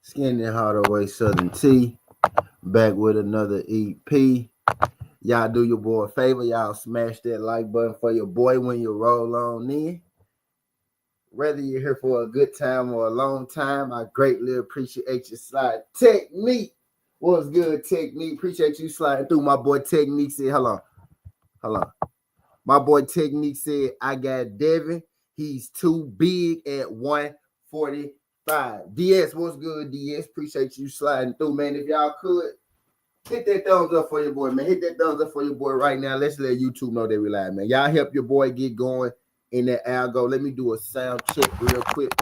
Skinny Hard Away Southern Tea. Back with another EP. Y'all do your boy a favor. Y'all smash that like button for your boy when you roll on in. Whether you're here for a good time or a long time, I greatly appreciate your slide technique. What's good, technique? Appreciate you sliding through. My boy Technique said, hold on. My boy Technique said, I got Devin. He's too big at 145. DS, what's good, DS? Appreciate you sliding through, man. If y'all could, hit that thumbs up for your boy, man. Hit that thumbs up for your boy right now. Let's let YouTube know that we live, man. Y'all help your boy get going in that algo. Let me do a sound check real quick.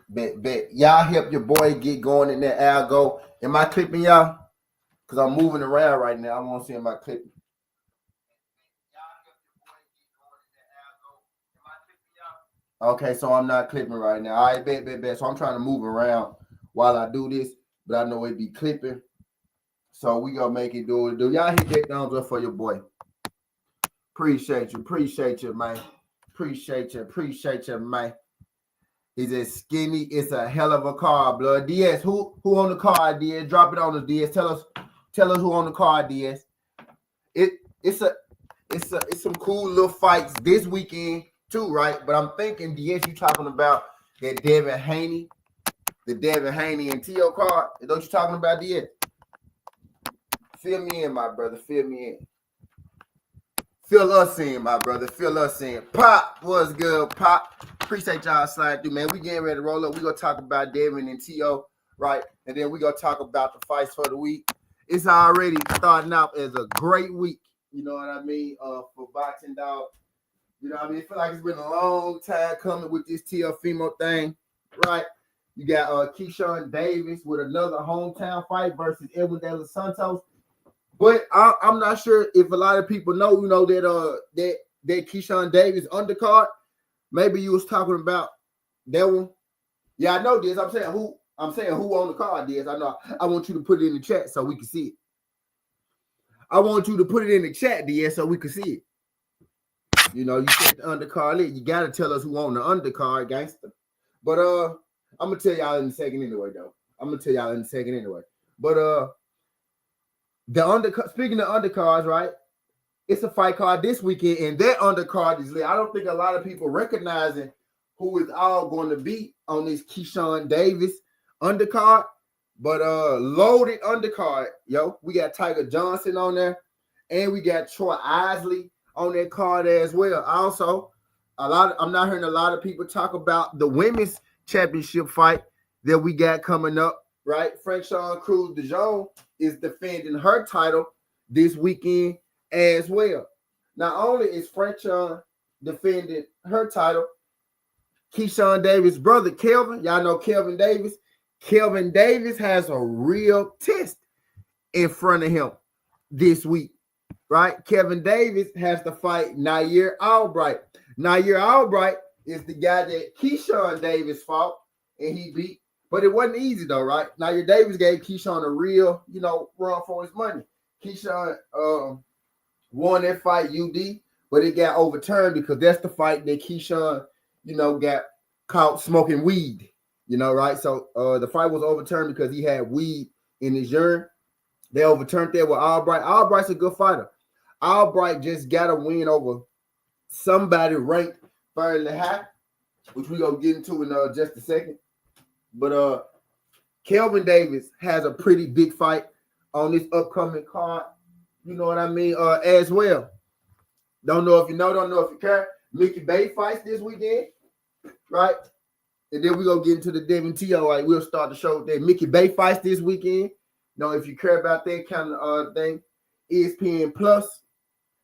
Bet. Y'all help your boy get going in that algo. Am I clipping y'all? Because I'm moving around right now. I want to see am I clipping. Okay, so I'm not clipping right now. All right, bet. So I'm trying to move around while I do this, but I know it be clipping. So we gonna make it do it. Y'all hit that thumbs up for your boy. Appreciate you, man. Appreciate you, man. He's as skinny. It's a hell of a card, blood. DS, who on the card, DS? Drop it on us, DS. Tell us who on the card, DS. It's some cool little fights this weekend too, right? But I'm thinking, DS, you talking about that Haney, the Haney-Teo card? Is that what you talking about, DS? Fill me in, my brother. Fill me in. Fill us in, my brother. Fill us in. Pop, what's good, Pop? Appreciate y'all sliding through, man. We getting ready to roll up. We gonna talk about Davis-Santos, right? And then we gonna talk about the fights for the week. It's already starting out as a great week. You know what I mean? For boxing, dog. You know what I mean? I feel like it's been a long time coming with this TWTea thing, right? You got Keyshawn Davis with another hometown fight versus Edwin Davis-Santos. But I'm not sure if a lot of people know, that Keyshawn Davis undercard. Maybe you was talking about that one. Yeah, I know this. I'm saying who on the card is. I know. I want you to put it in the chat so we can see it. I want you to put it in the chat, DS, so we can see it. You know, you said the undercard. You gotta tell us who on the undercard, gangster. But I'm gonna tell y'all in a second anyway, though. But the undercard. Speaking of undercards, right? It's a fight card this weekend, and that undercard is lit. I don't think a lot of people recognizing who is all going to be on this Keyshawn Davis undercard, but loaded undercard, yo. We got Tiger Johnson on there, and we got Troy Isley on that card as well. Also, I'm not hearing a lot of people talk about the women's championship fight that we got coming up, right? Franchon Cruz de Jong is defending her title this weekend as well. Not only is Franchon defending her title, Keyshawn Davis' brother, Kelvin, y'all know Kelvin Davis. Kelvin Davis has a real test in front of him this week, right? Kelvin Davis has to fight Nair Albright. Nair Albright is the guy that Keyshawn Davis fought and he beat, but it wasn't easy though, right? Nair Davis gave Keyshawn a real, run for his money. Keyshawn won that fight UD, but it got overturned because that's the fight that Keyshawn, got caught smoking weed, right? So the fight was overturned because he had weed in his urine. They overturned that with Albright. Albright's a good fighter. Albright just got a win over somebody ranked fairly high, which we're going to get into in just a second. But Kelvin Davis has a pretty big fight on this upcoming card. You know what I mean? As well. Don't know if you know, don't know if you care. Mickey Bay fights this weekend, right? And then we're going to get into the Davis-Santos. Right? We'll start the show with that. Mickey Bay fights this weekend. Now, if you care about that kind of thing, ESPN Plus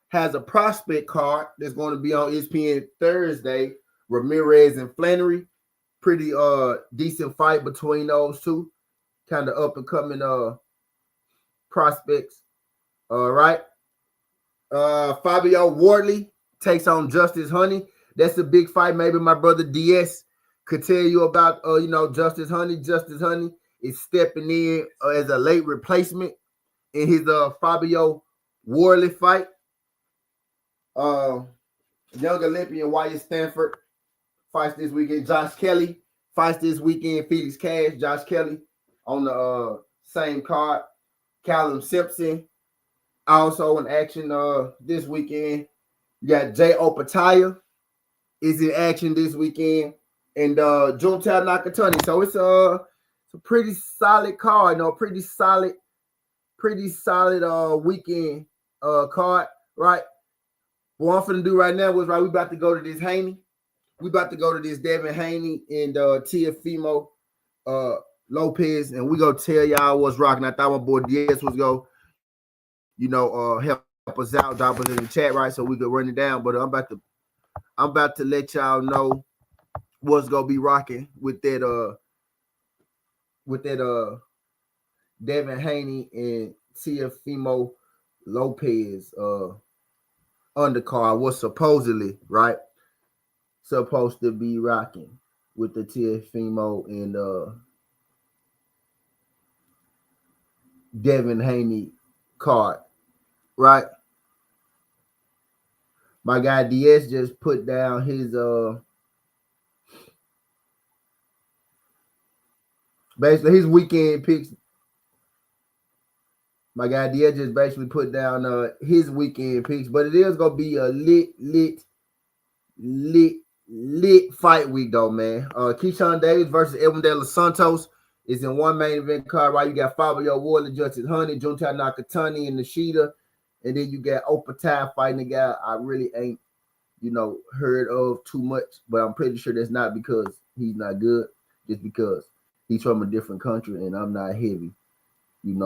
has a prospect card that's going to be on ESPN Thursday. Ramirez and Flannery. Pretty decent fight between those two. Kind of up-and-coming prospects. All right. Fabio Wardley takes on Justice Honey. That's a big fight. Maybe my brother DS could tell you about, Justice Honey. Justice Honey is stepping in as a late replacement in his Fabio Wardley fight. And Young Olympian Wyatt Stanford fights this weekend. Josh Kelly fights this weekend. Felix Cash, Josh Kelly on the same card. Callum Simpson also in action this weekend. You got Jay Opataya is in action this weekend. And TWTea Nakatani. So it's a pretty solid card, pretty solid weekend card, right? What I'm finna do right now was we about to go to this Haney. We about to go to this Devin Haney and Teofimo Lopez, and we gonna tell y'all what's rocking. I thought my boy Diaz was gonna, help us out, drop us in the chat, right? So we could run it down. But I'm about to let y'all know what's gonna be rocking with that Devin Haney and Teofimo Lopez undercard was supposedly supposed to be rocking with the Teofimo and Devin Haney card, right? My guy DS just put down his basically his weekend picks. My guy DS just basically put down his weekend picks, but it is gonna be a lit fight week though, man. Keyshawn Davis versus Edwin De Los Santos is in one main event card, right? You got Fabio Wardley-Huni, TWTea Nakatani, and Nishida, and then you got Opataya fighting a guy I really ain't, heard of too much, but I'm pretty sure that's not because he's not good, just because he's from a different country and I'm not heavy, and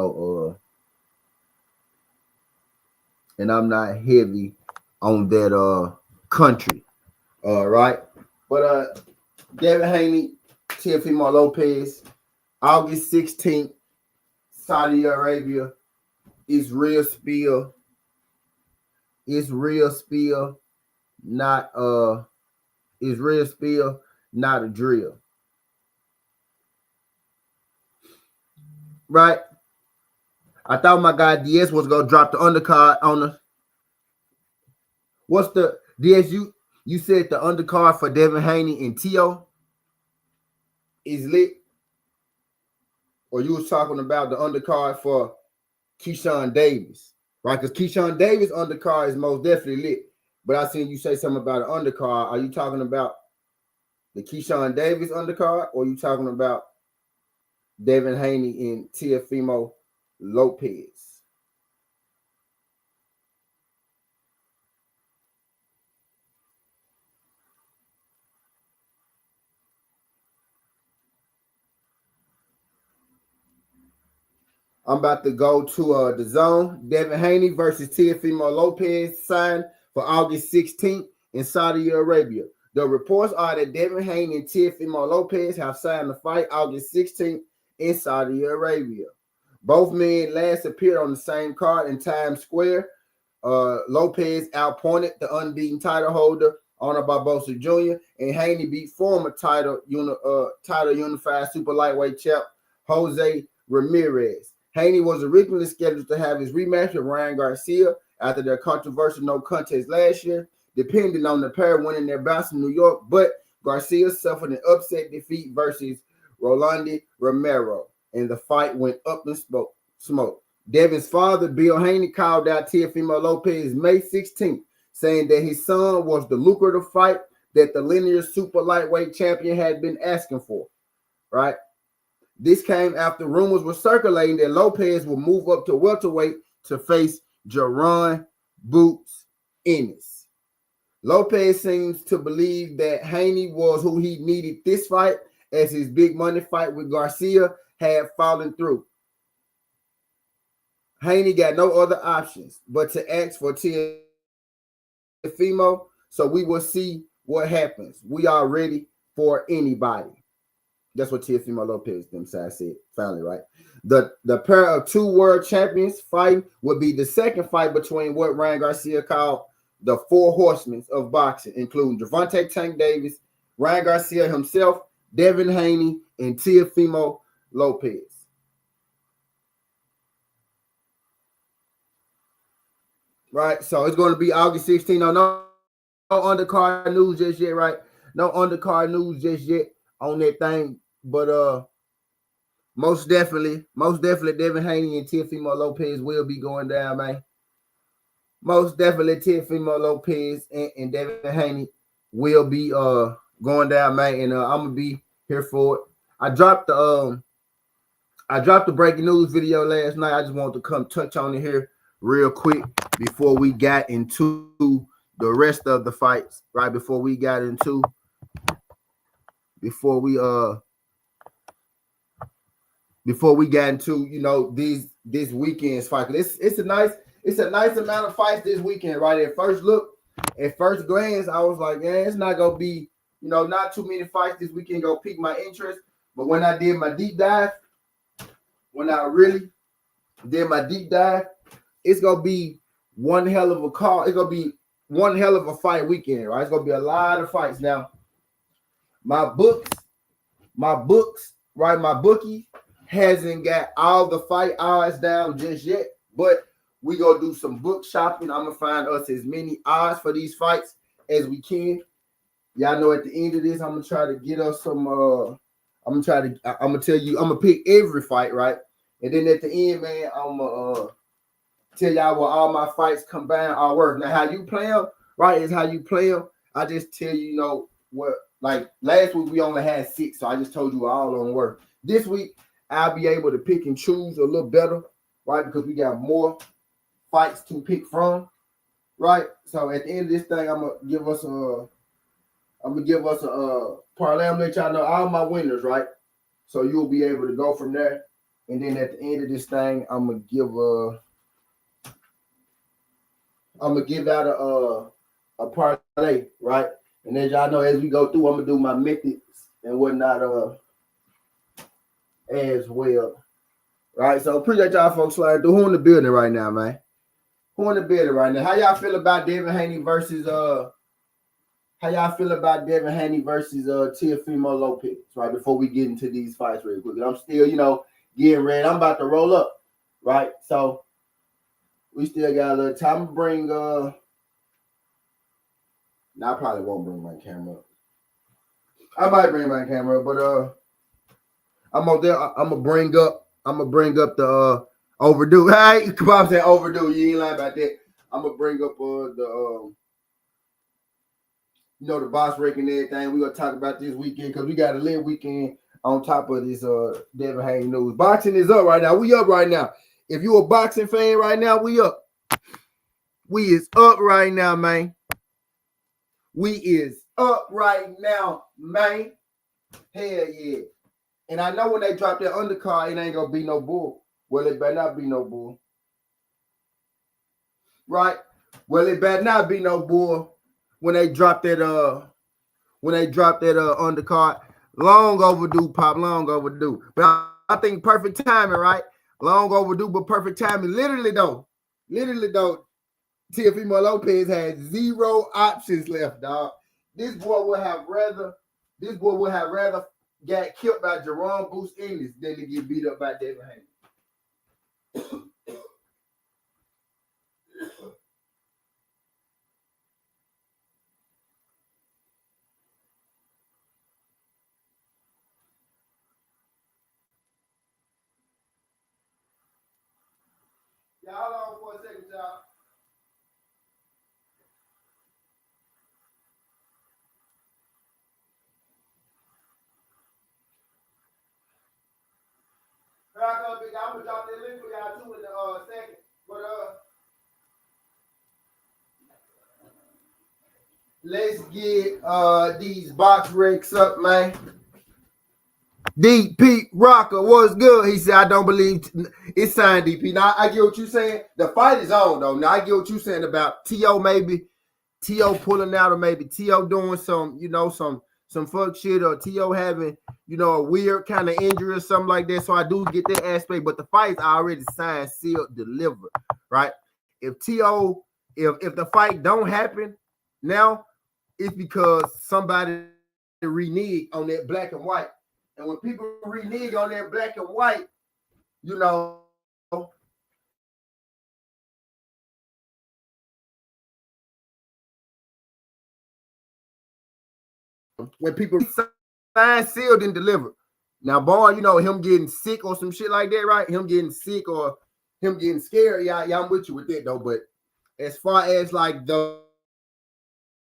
I'm not heavy on that country. Right. But Devin Haney, Teofimo Lopez, August 16th, Saudi Arabia. It's real spiel. It's real spiel, not a drill. Right? I thought my guy DS was gonna drop the undercard on the. What's the DS? You said the undercard for Devin Haney and Teo is lit, or you was talking about the undercard for Keyshawn Davis, right? Because Keyshawn Davis undercard is most definitely lit. But I seen you say something about an undercard. Are you talking about the Keyshawn Davis undercard, or are you talking about Devin Haney and Teofimo Lopez? I'm about to go to the zone. Devin Haney versus Teofimo Lopez signed for August 16th in Saudi Arabia. The reports are that Devin Haney and Teofimo Lopez have signed the fight August 16th in Saudi Arabia. Both men last appeared on the same card in Times Square. Lopez outpointed the unbeaten title holder, Arnold Barbosa Jr., and Haney beat former title unified super lightweight champ Jose Ramirez. Haney was originally scheduled to have his rematch with Ryan Garcia after their controversial no contest last year, depending on the pair winning their bouts in New York, but Garcia suffered an upset defeat versus Rolando Romero, and the fight went up in smoke. Devin's father, Bill Haney, called out Teofimo Lopez May 16th, saying that his son was the lucrative fight that the linear super lightweight champion had been asking for, right? This came after rumors were circulating that Lopez will move up to welterweight to face Jaron Boots Ennis. Lopez seems to believe that Haney was who he needed this fight, as his big money fight with Garcia had fallen through. Haney got no other options but to ask for Teofimo, so we will see what happens. We are ready for anybody. That's what Teofimo Lopez themselves said, finally, right? The pair of two world champions fighting would be the second fight between what Ryan Garcia called the four horsemen of boxing, including Gervonta Tank Davis, Ryan Garcia himself, Devin Haney, and Teofimo Lopez. Right, so it's going to be August 16th. undercard news just yet, right? No undercard news just yet on that thing. But most definitely, Devin Haney and Teofimo Lopez will be going down, man. Most definitely, Teofimo Lopez and Devin Haney will be going down, man. And I'm gonna be here for it. I dropped the breaking news video last night. I just wanted to come touch on it here real quick before we got into the rest of the fights. Right before we got into before we got into this weekend's fight. It's a nice amount of fights this weekend, right? At first glance, I was like, yeah, it's not gonna be, not too many fights this weekend gonna pique my interest. But when I did my deep dive, when I really did my deep dive, it's gonna be one hell of a call. It's gonna be one hell of a fight weekend, right? It's gonna be a lot of fights. Now, my books, right? My bookie hasn't got all the fight odds down just yet, but we gonna do some book shopping. I'm gonna find us as many odds for these fights as we can. Y'all know at the end of this, I'm gonna try to get us some. I'm gonna tell you, I'm gonna pick every fight, right? And then at the end, man, I'm gonna tell y'all what all my fights combined are worth. Now, how you play them, right, is how you play them. I just tell you, what, like last week we only had 6, so I just told you all on worth. This week, I'll be able to pick and choose a little better, right? Because we got more fights to pick from, right? So at the end of this thing, I'm gonna give us a parlay. I'm gonna let y'all know all my winners, right? So you'll be able to go from there. And then at the end of this thing, I'm gonna give out a parlay, right? And as y'all know, as we go through, I'm gonna do my methods and whatnot as well. Right, so appreciate y'all folks sliding through. Who in the building right now, man? Who in the building right now? How y'all feel about Devin Haney versus Teofimo Lopez? Right, before we get into these fights real quick. I'm still, getting ready. I'm about to roll up, right? So we still got a little time to bring I probably won't bring my camera up. I might bring my camera up, but I'm gonna bring up the overdue. Hey, come on, saying overdue. You ain't lying about that. I'm gonna bring up the boss breaking and everything. We're gonna talk about this weekend because we got a lit weekend on top of this Devin Haney news. Boxing is up right now. We up right now. If you a boxing fan right now, we up. We is up right now, man. We is up right now, man. Hell yeah. And I know when they drop that undercard, it ain't gonna be no bull. Well, it better not be no bull. Right? Well, it better not be no bull when they drop that undercard. Long overdue, Pop. Long overdue. But I think perfect timing, right? Long overdue, but perfect timing. Literally though, Teofimo Lopez had 0 options left, dog. This boy would have rather got killed by Jerome Boost English than to get beat up by Devin Haney. Y'all hold on for a second, y'all. I'm gonna drop that link for y'all too in a second. But let's get these box breaks up, man. DP Rocker, what's good? He said, I don't believe it's signed, DP. Now, I get what you're saying. The fight is on, though. Now, I get what you're saying about T.O. maybe. T.O. pulling out, or maybe T.O. doing some fuck shit, or T.O. having, a weird kind of injury or something like that. So I do get that aspect. But the fight's already signed, sealed, delivered, right? If T.O., if the fight don't happen now, it's because somebody reneged on that black and white. And when people renege on that black and white, when people sign, sealed, and delivered. Now, boy, you know, him getting sick or some shit like that, right? Him getting sick or him getting scared. Yeah, I'm with you with that, though. But as far as like the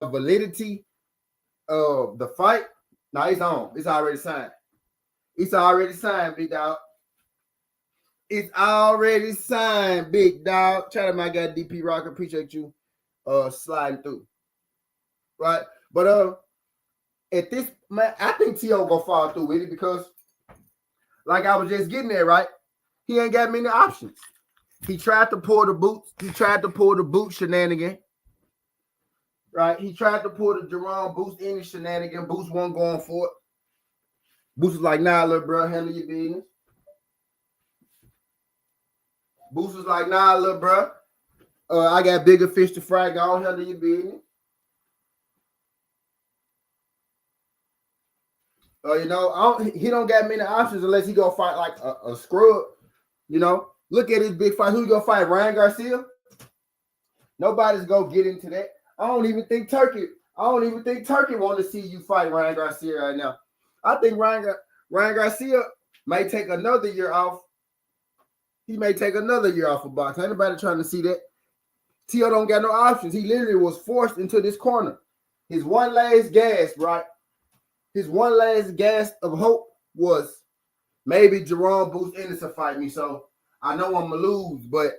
validity of the fight, now it's on. It's already signed. It's already signed, big dog. It's already signed, big dog. Shout out my guy DP Rocker. Appreciate you sliding through. Right? But at this, man, I think T.O. gonna fall through with it because, like I was just getting there, right? He ain't got many options. He tried to pull the boots. He tried to pull the boot shenanigan. Right? He tried to pull the Jerome Boots in the shenanigan. Boots wasn't going for it. Boots was like, nah, little bro, handle your business. Boots was like, nah, little bro. I got bigger fish to fry. Go on, handle your business. You know, he don't got many options unless he go fight like a scrub. You know, look at his big fight. Who you gonna fight? Ryan Garcia? Nobody's gonna get into that. I don't even think Turkey want to see you fight Ryan Garcia right now. I think Ryan Garcia may take another year off. He may take another year off of boxing. Ain't nobody trying to see that. T.O. don't got no options. He literally was forced into this corner. His one last gasp, right? His one last gasp of hope was maybe Jerome Boots Ennis will fight me. So I know I'm going to lose, but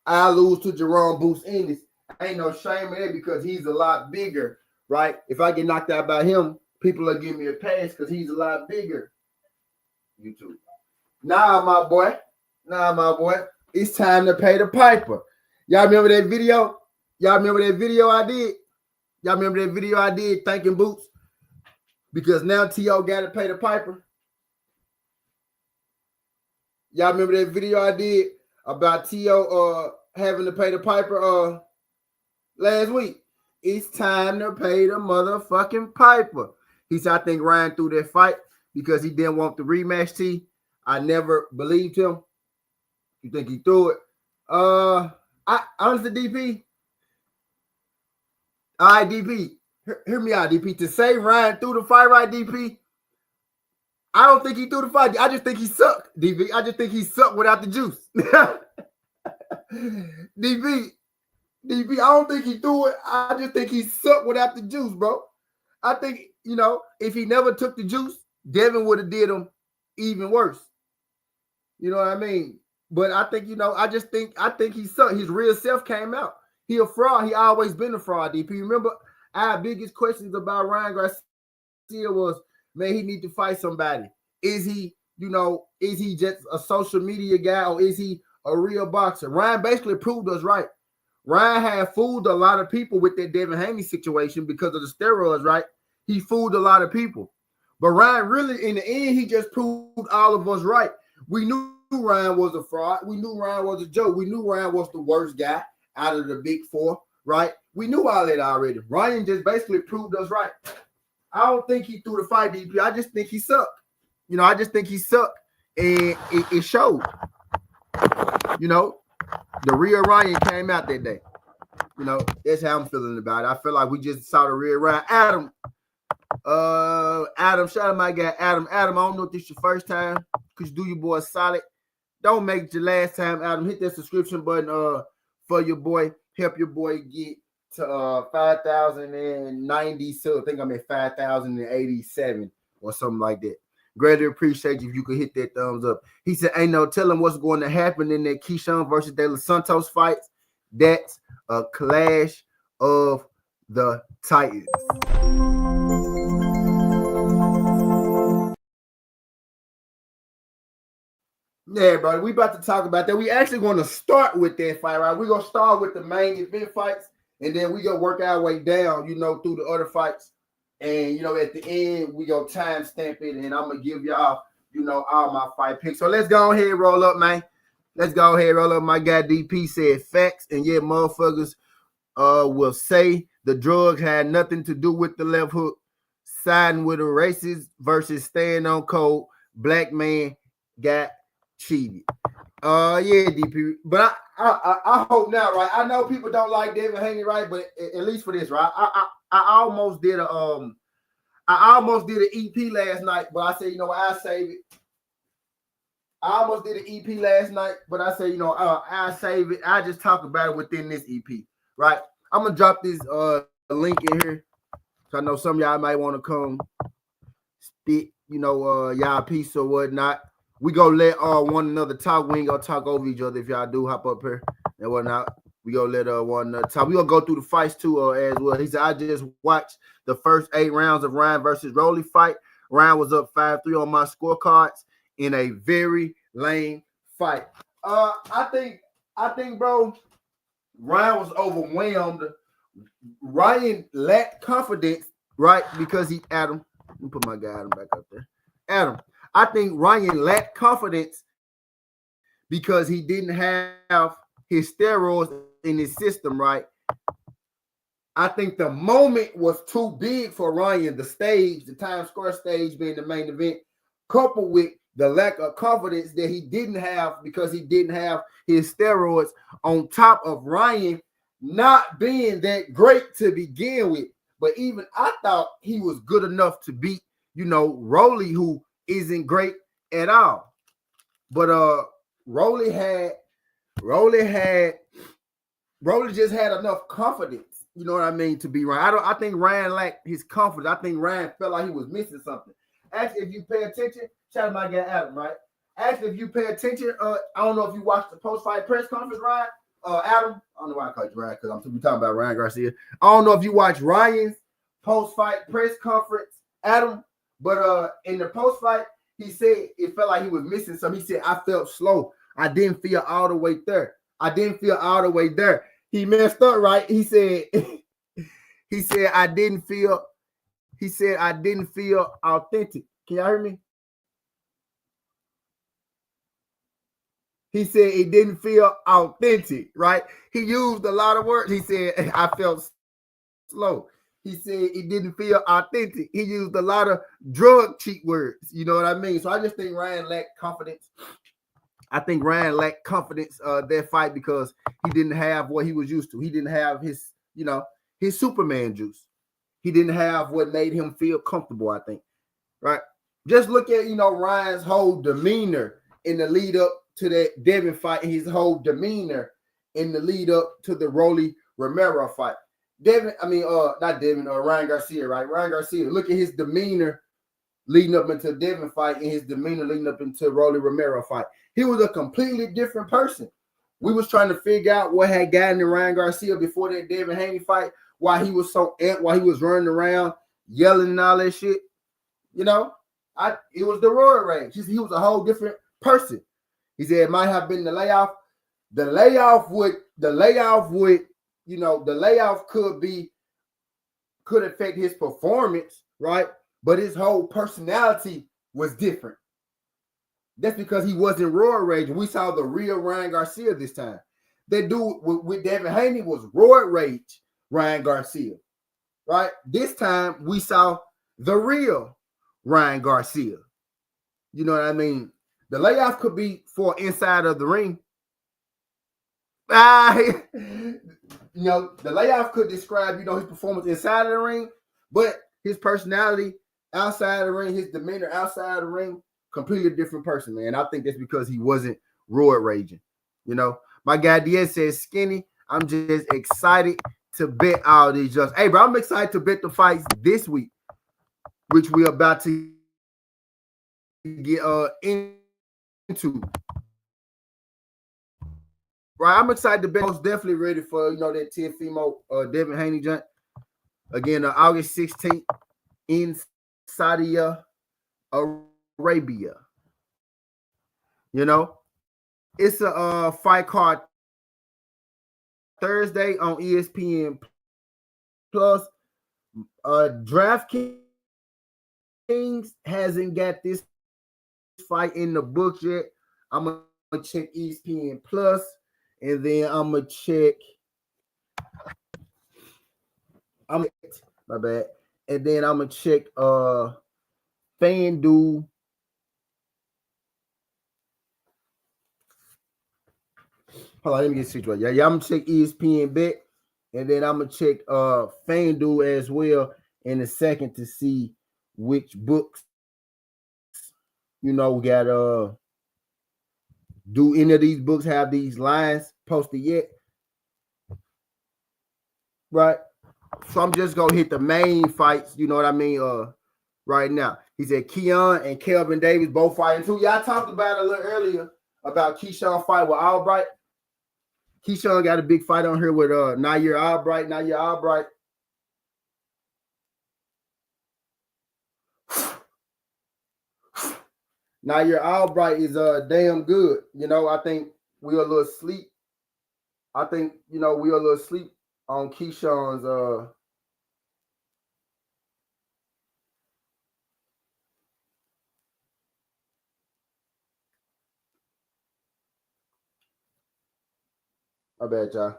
I lose to Jerome Boots Ennis. Ain't no shame in it because he's a lot bigger, right? If I get knocked out by him, people will give me a pass because he's a lot bigger. YouTube. Nah, my boy. It's time to pay the piper. Y'all remember that video? I did thanking Boots? Because now T.O. got to pay the piper. Y'all remember that video I did about T.O. having to pay the piper last week? It's time to pay the motherfucking piper. He said, I think Ryan threw that fight because he didn't want the rematch, T. I never believed him. You think he threw it? I honestly, DP. All right, DP. Hear me out, DP. To say Ryan threw the fight right, DP, I don't think he threw the fight. I just think he sucked, DP. I just think he sucked without the juice. DP, I don't think he threw it. I just think he sucked without the juice, bro. I think, you know, if he never took the juice, Devin would have did him even worse. You know what I mean? But I think, you know, I think he sucked. His real self came out. He a fraud. He always been a fraud, DP. Remember, our biggest questions about Ryan Garcia was, man, he need to fight somebody. Is he just a social media guy or is he a real boxer? Ryan basically proved us right. Ryan had fooled a lot of people with that Devin Haney situation because of the steroids, right? He fooled a lot of people. But Ryan really, in the end, he just proved all of us right. We knew Ryan was a fraud. We knew Ryan was a joke. We knew Ryan was the worst guy out of the big four, right? We knew all that already. Ryan just basically proved us right. I don't think he threw the fight, DP. I just think he sucked. You know, I just think he sucked. And it showed. You know, the real Ryan came out that day. You know, that's how I'm feeling about it. I feel like we just saw the real Ryan. Adam, shout out my guy, Adam. Adam, I don't know if this is your first time. Could you do your boy solid? Don't make it your last time, Adam. Hit that subscription button for your boy. Help your boy get to 5,090. So I think I'm at 5,087 or something like that. Greatly appreciate you if you could hit that thumbs up. He said, ain't no telling what's going to happen in that Keyshawn versus Davis-Santos fight. That's a clash of the Titans. Yeah, bro, we about to talk about that. We actually going to start with that fight, right? We're going to start with the main event fights, and then we going to work our way down, you know, through the other fights. And, you know, at the end, we going to timestamp it, and I'm going to give y'all, you know, all my fight picks. So let's go ahead and roll up, man. Let's go ahead and roll up. My guy DP said facts, and yeah, motherfuckers will say the drug had nothing to do with the left hook. Siding with a racist versus staying on code. Black man got cheated. Yeah, DP. But I hope now, right? I know people don't like David Haney, right? But at least for this, right? I almost did a almost did an EP last night, but I said, you know what, I'll save it. I almost did an EP last night, but I said, you know, I'll save it. I'll just talk about it within this EP, right? I'm gonna drop this link in here. So I know some of y'all might want to come spit, you know, y'all piece or whatnot. We gonna let one another talk. We ain't gonna talk over each other if y'all do hop up here and whatnot. We gonna let one another talk. We gonna go through the fights too as well. He said, I just watched the first 8 rounds of Ryan versus Rolly fight. Ryan was up 5-3 on my scorecards in a very lame fight. I think, bro, Ryan was overwhelmed. Ryan lacked confidence, right? Because he, Adam, let me put my guy Adam back up there. Adam, I think Ryan lacked confidence because he didn't have his steroids in his system, right? I think the moment was too big for Ryan, the stage, the Times Square stage being the main event, coupled with the lack of confidence that he didn't have because he didn't have his steroids, on top of Ryan not being that great to begin with. But even I thought he was good enough to beat, you know, Rolly, who isn't great at all. But Rolly just had enough confidence, you know what I mean, to be Ryan. I think Ryan lacked his confidence. I think Ryan felt like he was missing something. Actually, if you pay attention, shout out to my guy Adam, right? Actually, if you pay attention, I don't know if you watched the post-fight press conference, Ryan. Adam, I don't know why I called you Ryan, because I'm talking about Ryan Garcia. I don't know if you watched Ryan's post-fight press conference, Adam, but in the post-fight, he said it felt like he was missing something. He said, I felt slow. I didn't feel all the way there. He messed up, right? He said, I didn't feel authentic. Can y'all hear me? He said it didn't feel authentic, right? He used a lot of words. He said, I felt slow. He said it didn't feel authentic. He used a lot of drug cheat words. You know what I mean? So I just think Ryan lacked confidence. That fight because he didn't have what he was used to. He didn't have his, you know, his Superman juice. He didn't have what made him feel comfortable, I think, right? Just look at, you know, Ryan's whole demeanor in the lead up to that Devin fight, his whole demeanor in the lead up to the Rolly Romero fight. Ryan Garcia, right? Ryan Garcia, look at his demeanor leading up into the Devin fight and his demeanor leading up into Rolly Romero fight. He was a completely different person. We was trying to figure out what had gotten to Ryan Garcia before that Devin Haney fight, why he was so amped, why he was running around yelling and all that shit. You know, it was the roid rage. He was a whole different person. He said it might have been the layoff. The layoff would, you know, the layoff could affect his performance, right? But his whole personality was different. That's because he wasn't roid rage. We saw the real Ryan Garcia this time. That dude with Devin Haney was roid rage Ryan Garcia, right? This time we saw the real Ryan Garcia. You know what I mean? The layoff could be for inside of the ring. You know, the layoff could describe, you know, his performance inside of the ring, but his personality outside of the ring, his demeanor outside of the ring, completely different person, man. I think that's because he wasn't roid raging. You know, my guy Diaz says, Skinny, I'm just excited to bet all these judges. Hey, bro, I'm excited to bet the fights this week, which we're about to get into. Right, I'm excited to bet. Most definitely ready for, you know, that Teofimo Devin Haney joint. Again, August 16th in Saudi Arabia. You know, it's a fight card Thursday on ESPN Plus. DraftKings hasn't got this fight in the books yet. I'm gonna check ESPN Plus, and then I'm gonna check. My bad. And then I'm gonna check FanDuel. Hold on, let me get situated. Yeah, I'm gonna check ESPN Bet, and then I'm gonna check FanDuel as well in a second to see which books, we got do any of these books have these lines posted yet? Right. So I'm just gonna hit the main fights, you know what I mean? Right now. He said Keon and Kelvin Davis both fighting too. Y'all talked about it a little earlier about Keyshawn fight with Albright. Keyshawn got a big fight on here with Nair Albright. Nair Albright. Nair Albright is damn good. I think we're a little sleep. I think, we're a little sleep on Keyshawn's I bet y'all.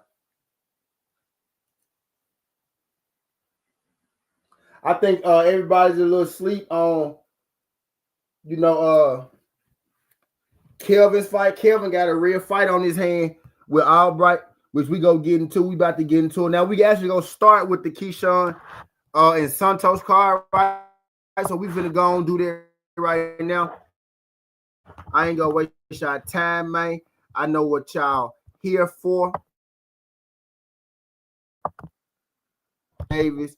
I think everybody's a little sleep on, Kelvin's fight. Kelvin got a real fight on his hand with Albright, which we go get into. We about to get into it. Now we actually gonna start with the Keyshawn and Santos card, right? So we finna go and do that right now. I ain't gonna waste y'all time, man. I know what y'all here for. Davis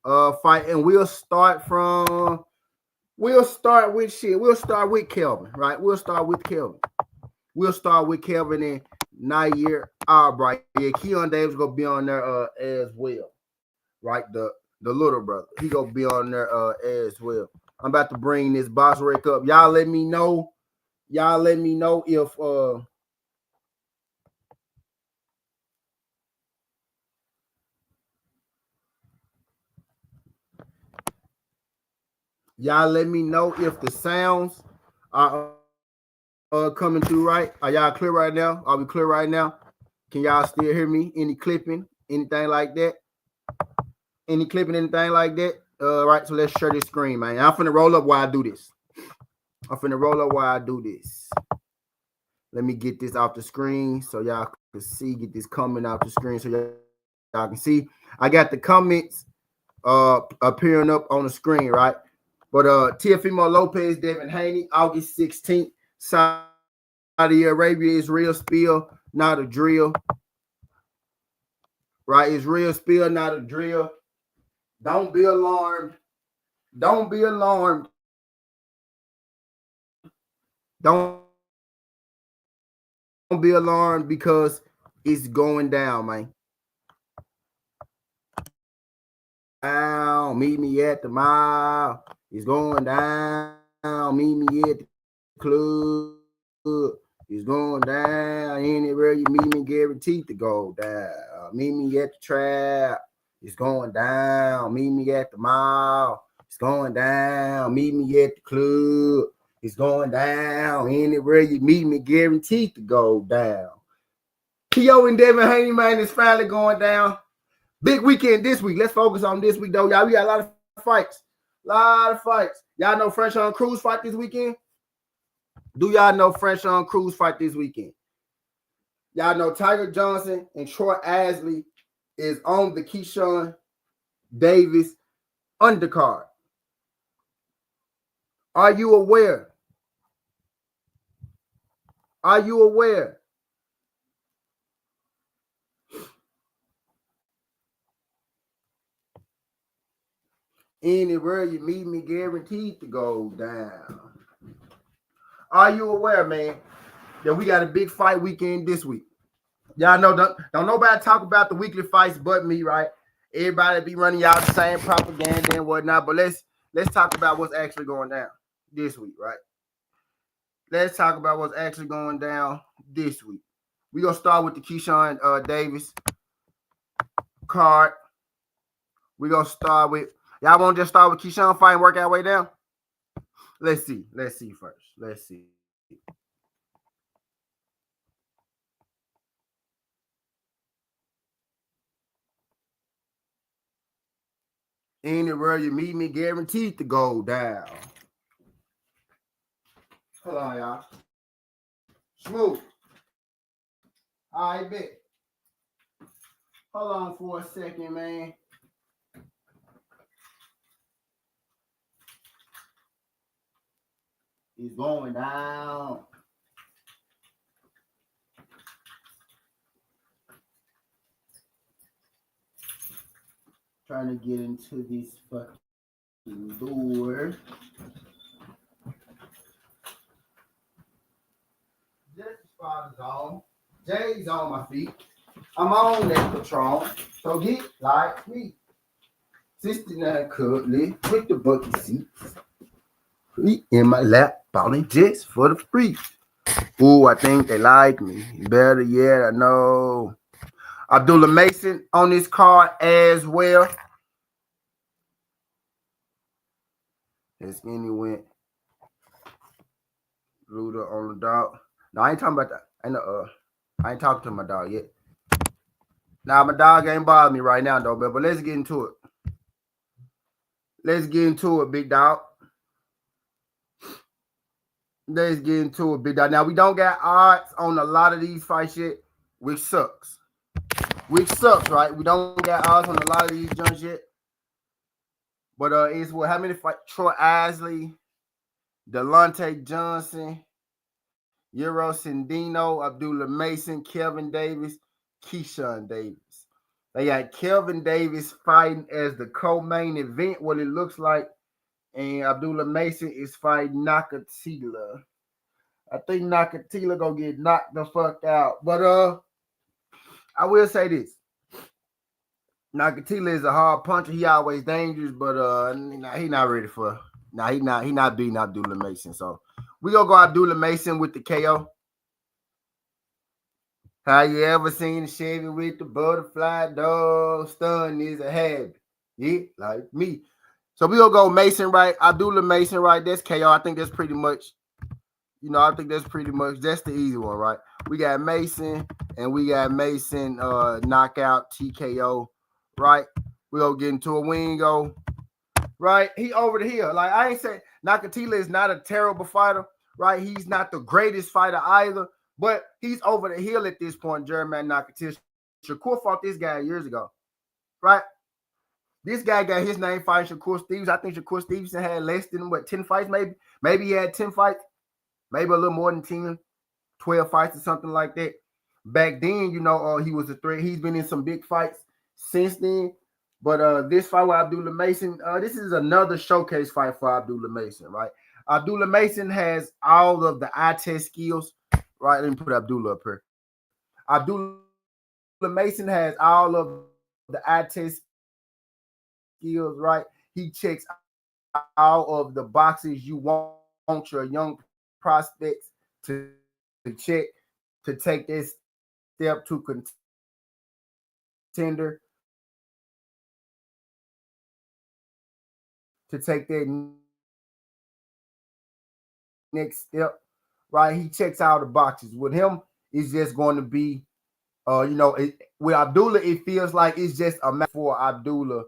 fight, and we'll start with Kelvin, right? We'll start with Kelvin and Nair Albright. Yeah, Keon Davis gonna be on there as well, right? The little brother, he gonna be on there as well. I'm about to bring this box rec up. Y'all let me know if y'all let me know if the sounds are coming through right. Are y'all clear right now? Are we clear right now? Can y'all still hear me? Any clipping? Anything like that? Right, so let's share this screen, man. I'm finna roll up while I do this. Let me get this off the screen so y'all can see. Get this comment off the screen so y'all can see. I got the comments appearing up on the screen, right? But Teofimo Lopez, Devin Haney, August 16th, Saudi Arabia, Israel spill, not a drill. Right? Israel spill, not a drill. Don't be alarmed. Don't be alarmed. Don't be alarmed because it's going down, man. Down, meet me at the mall. It's going down. Meet me at the club. It's going down. Anywhere you meet me, guaranteed to go down. Meet me at the trap. It's going down. Meet me at the mall. It's going down. Meet me at the club. It's going down. Anywhere you meet me, guaranteed to go down. T.O. and Devin Haney, man, is finally going down. Big weekend this week. Let's focus on this week, though. Y'all, we got a lot of fights. Y'all know French on Cruz fight this weekend? Do y'all know French on Cruz fight this weekend? Y'all know Tiger Johnson and Troy Isley is on the Keyshawn Davis undercard. Are you aware? Anywhere you meet me, guaranteed to go down. Are you aware, man, that we got a big fight weekend this week? Y'all know, don't nobody talk about the weekly fights but me, right? Everybody be running y'all the same propaganda and whatnot, but let's talk about what's actually going down this week, right? Let's talk about what's actually going down this week. We're going to start with the Keyshawn Davis card. We're going to start with, y'all want to just start with Keyshawn fight and work our way down? Let's see first. Let's see. Anywhere you meet me, guaranteed to go down. Hold on, y'all. Smooth. All right, bet. Hold on for a second, man. is going down. Trying to get into this fucking door. Just spot is on. Jay's on my feet. I'm on that Patron. So get like me. 69 cuddly with the bucket seats. Free in my lap, balling just for the free. Ooh, I think they like me. Better yet, I know. Abdullah Mason on this card as well. And Skinny went Luda on the dog. No, I ain't talking about that. I ain't talking to my dog yet. Now, my dog ain't bothering me right now, though, but let's get into it. Let's get into it, big dog. Let's get into it, big dog. Now, we don't got odds on a lot of these fights yet, which sucks. Which sucks, right? We don't got odds on a lot of these junks yet. But it's what? How many fights? Troy Isley, Delonte Johnson, Euro Sendino, Abdullah Mason, Kelvin Davis, Keyshawn Davis. They got Kelvin Davis fighting as the co-main event, what it looks like. And Abdullah Mason is fighting Nakatani. I think Nakatani gonna get knocked the fuck out. But I will say this. Nakatani is a hard puncher. He always dangerous, but he not ready for. He not beating Abdullah Mason. So we gonna go Abdullah Mason with the KO. How you ever seen a Chevy with the butterfly dog? Stun is a habit. Yeah, like me. So we gonna go Mason, right? Abdullah Mason, right? That's KO. I think that's pretty much, that's the easy one, right? We got Mason and we got Mason knockout TKO, right? We gonna get into a wingo, right? He over the hill. Like I ain't saying Nakatani is not a terrible fighter, right? He's not the greatest fighter either. But he's over the hill at this point, Jeremiah Nakatani. Shakur fought this guy years ago, right? This guy got his name fighting Shakur Stevenson. I think Shakur Stevenson had less than, 10 fights maybe? Maybe he had 10 fights. Maybe a little more than 10, 12 fights or something like that. Back then, he was a threat. He's been in some big fights since then. But this fight with Abdullah Mason, this is another showcase fight for Abdullah Mason, right? Abdullah Mason has all of the eye test skills. Right, let me put Abdullah up here. Abdullah Mason has all of the eye test skills, right? He checks all of the boxes you want your young prospects to check to take this step to contender, to take that next step, right? He checks all the boxes. With him, it's just going to be, with Abdullah, it feels like it's just a matter for Abdullah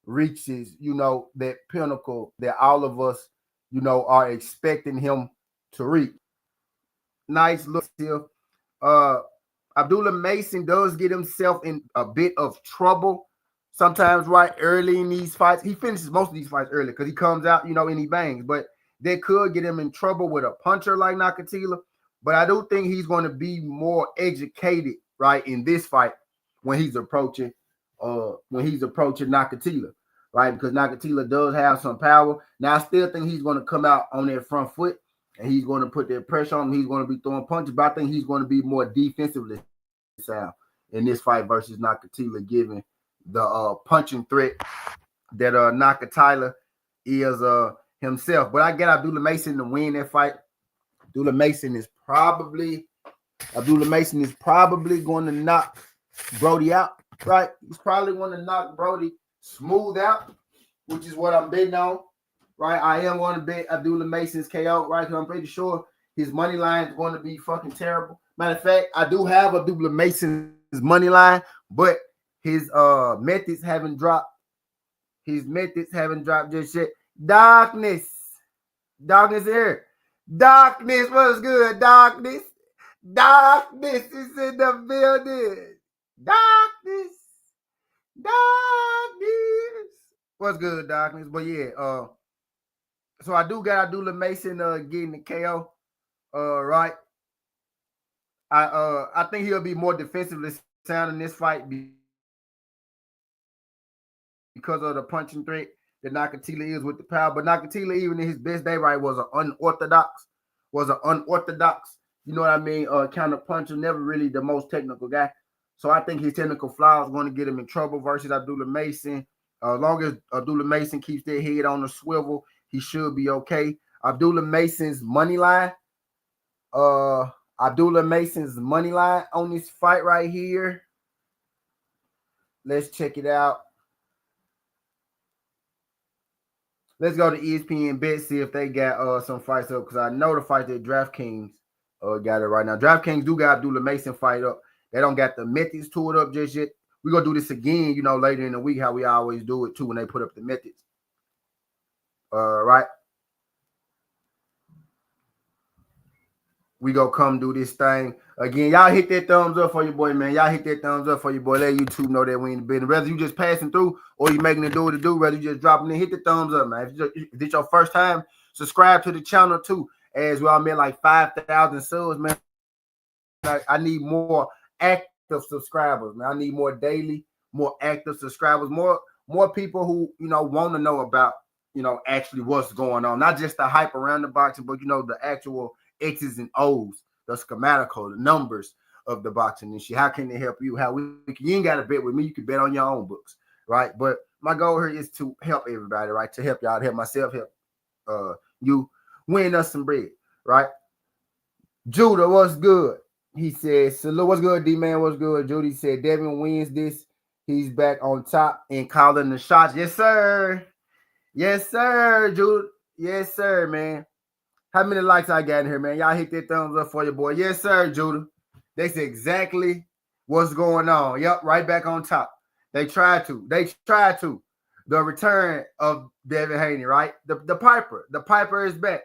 reaches, that pinnacle that all of us, are expecting him to reach. Nice look here. Abdullah Mason does get himself in a bit of trouble sometimes, right? Early in these fights. He finishes most of these fights early because he comes out, and he bangs. But they could get him in trouble with a puncher like Nakatani. But I do think he's going to be more educated, right, in this fight when he's approaching Nakatani, right? Because Nakatani does have some power. Now, I still think he's going to come out on that front foot and he's going to put that pressure on him. He's going to be throwing punches, but I think he's going to be more defensively sound in this fight versus Nakatani, given the punching threat that Nakatani is himself. But I get Abdullah Mason to win that fight. Abdullah Mason is probably going to knock Brody out, right? He's probably going to knock Brody smooth out, which is what I'm betting on, right? I am going to bet Abdullah Mason's KO, right? Because I'm pretty sure his money line is going to be fucking terrible. Matter of fact, I do have Abdullah Mason's money line, but his methods haven't dropped. His methods haven't dropped just yet. Darkness here. Darkness, what's good? Darkness is in the building. Darkness. What's good, Darkness? But yeah, So I do got Abdullah Mason getting the KO. Right. I think he'll be more defensively sound in this fight because of the punching threat that Nakatani is with the power. But Nakatani, even in his best day, right, was an unorthodox. You know what I mean? Counter puncher, never really the most technical guy. So I think his technical flaws going to get him in trouble versus Abdullah Mason. As long as Abdullah Mason keeps their head on the swivel, he should be okay. Abdullah Mason's money line. Abdullah Mason's money line on this fight right here. Let's check it out. Let's go to ESPN Bet, see if they got some fights up, because I know the fight that DraftKings got it right now. DraftKings do got Abdullah Mason fight up. They don't got the methods to it up just yet. We're going to do this again, you know, later in the week, how we always do it too when they put up the methods. Right. We go come do this thing. Again, y'all hit that thumbs up for your boy, man. Y'all hit that thumbs up for your boy. Let YouTube know that we in the business. Whether you just passing through or you making it do what it do, whether you just dropping in, hit the thumbs up, man. If it's your first time, subscribe to the channel too. As well, I'm at like 5,000 subs, man. I need more active subscribers, man. I need more daily, more active subscribers, more people who, you know, want to know about, you know, actually what's going on. Not just the hype around the boxing, but, you know, the actual X's and O's, the schematical, the numbers of the boxing and shit. How can it help you? You ain't got to bet with me. You can bet on your own books, right? But my goal here is to help everybody, right? To help y'all, to help myself, help you win us some bread, right? Judah, what's good? He says, "Salute, what's good, D-Man? What's good?" Judy said, "Devin wins this. He's back on top and calling the shots." Yes, sir. Yes, sir, Judah. Yes, sir, man. How many likes I got in here, man? Y'all hit that thumbs up for your boy. Yes, sir, Judah. That's exactly what's going on. Yep, right back on top. They tried to. The return of Devin Haney, right? The Piper. The Piper is back.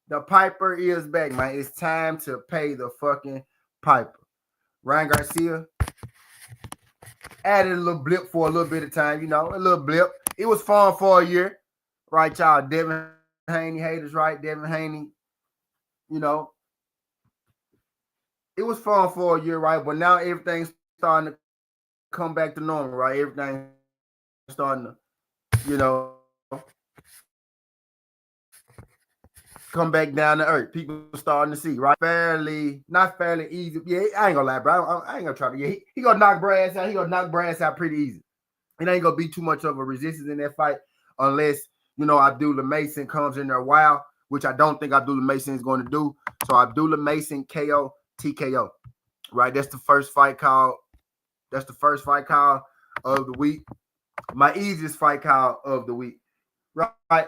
The Piper is back, man. It's time to pay the fucking Piper. Ryan Garcia added a little blip for a little bit of time, you know, a little blip. It was fun for a year, right, y'all? Devin Haney haters, right? Devin Haney, you know, it was fun for a year, right? But now everything's starting to come back to normal, right? Everything's starting to, you know, come back down to earth. People starting to see, right? Not fairly easy. Yeah, I ain't gonna lie, bro. I ain't gonna try to. Yeah, he gonna knock Brass out. He gonna knock Brass out pretty easy. It ain't gonna be too much of a resistance in that fight unless, you know, Abdullah Mason comes in there wild, which I don't think Abdullah Mason is going to do. So Abdullah Mason KO TKO, right? That's the first fight call. That's the first fight call of the week. My easiest fight call of the week, right?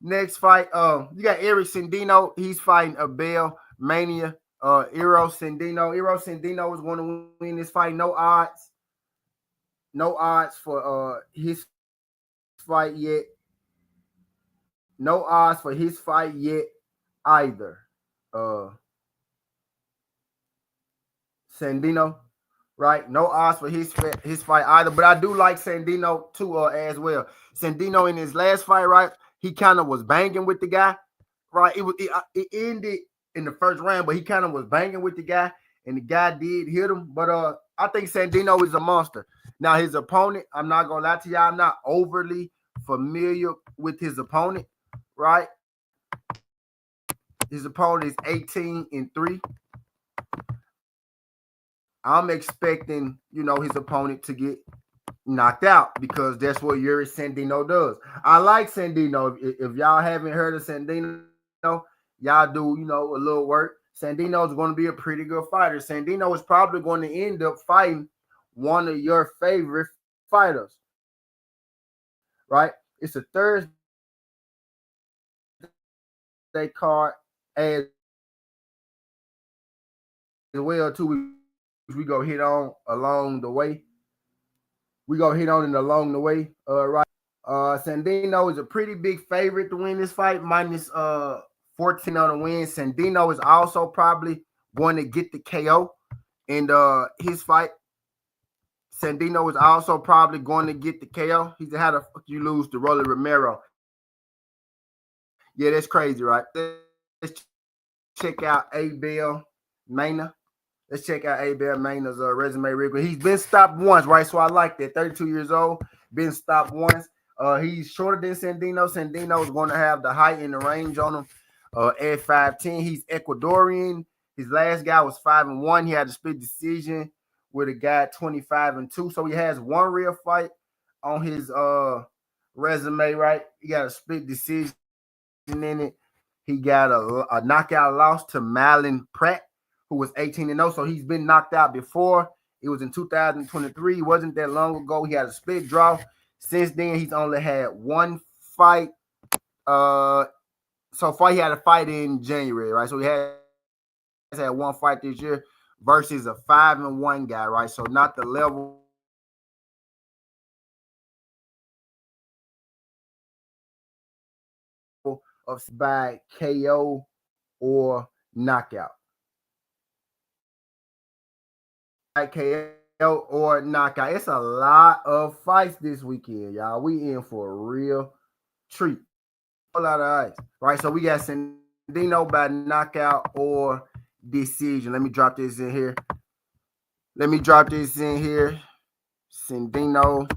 Next fight, you got Eric Sandino. He's fighting Abel Mania. Eero Sandino is going to win this fight. No odds for his fight yet. No odds for his fight yet either. Sandino, right? No odds for his fight either. But I do like Sandino too as well. Sandino in his last fight, right? He kind of was banging with the guy, right? It ended in the first round, but he kind of was banging with the guy, and the guy did hit him. But I think Sandino is a monster. Now his opponent, I'm not gonna lie to y'all, I'm not overly familiar with his opponent, right? His opponent is 18-3. I'm expecting, you know, his opponent to get knocked out because that's what Yuri Sandino does. I like Sandino. If y'all haven't heard of Sandino, y'all do, you know, a little work. Sandino is going to be a pretty good fighter. Sandino is probably going to end up fighting one of your favorite fighters, right? It's a Thursday card as well, too. We go hit on along the way. Right? Sandino is a pretty big favorite to win this fight, minus 14 on the win. Sandino is also probably going to get the KO in his fight. Sandino is also probably going to get the KO. He's had a fuck you lose to Rolly Romero. Yeah, that's crazy, right? Let's check out Abel Maynard. Let's check out Abel Maynard's resume real quick. He's been stopped once, right? So I like that. 32 years old, been stopped once. He's shorter than Sandino. Sandino is going to have the height and the range on him at 5'10". He's Ecuadorian. His last guy was 5-1. He had a split decision with a guy 25-2. So he has one real fight on his resume, right? He got a split decision in it. He got a knockout loss to Marlon Pratt, who was 18-0. So he's been knocked out before. It was in 2023. It wasn't that long ago. He had a split draw. Since then, he's only had one fight. So far, he had a fight in January, right? So he has had one fight this year versus a 5-1 guy, right? So not the level of by KO or knockout. By KO or knockout. It's a lot of fights this weekend, y'all. We in for a real treat. A lot of ice, right? So we got Sandino by knockout or decision. Let me drop this in here. Sandino.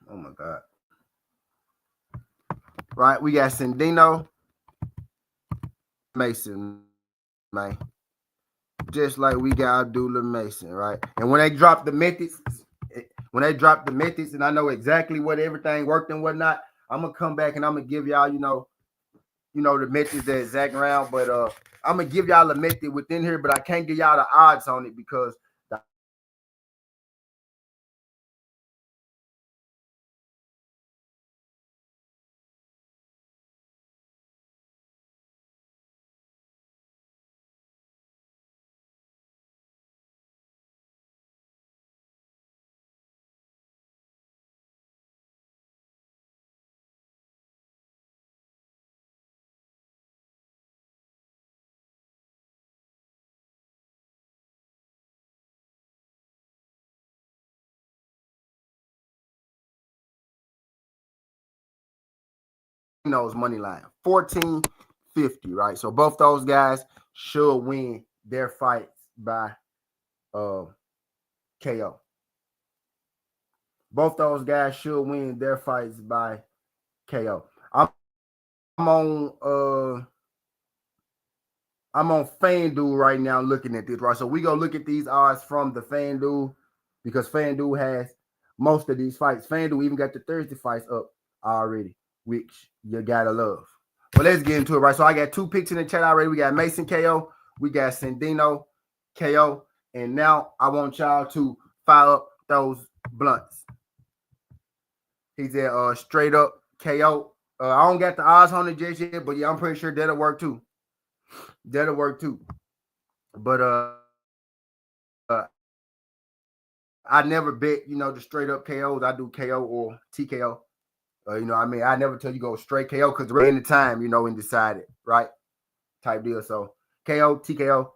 Oh my God. Right, we got Sandino Mason, man. Just like we got Abdullah Mason, right? And when they drop the methods, and I know exactly what everything worked and whatnot, I'm gonna come back and I'm gonna give y'all, the methods that exact round. But I'm gonna give y'all a method within here, but I can't give y'all the odds on it because money line 1450, right? So both those guys should win their fights by KO. Both those guys should win their fights by KO. I'm on FanDuel right now looking at this, right? So we go look at these odds from the FanDuel because FanDuel has most of these fights. FanDuel even got the Thursday fights up already, which you gotta love. But let's get into it, right? So I got two picks in the chat already. We got Mason KO, we got Sandino KO, and now I want y'all to fire up those blunts. He said straight up KO. I don't got the odds on it just yet, but yeah, I'm pretty sure that'll work too. But I never bet, the straight up KOs. I do KO or TKO. I never tell you go straight KO because we're in the time, and decide it, right? Type deal. So KO, TKO,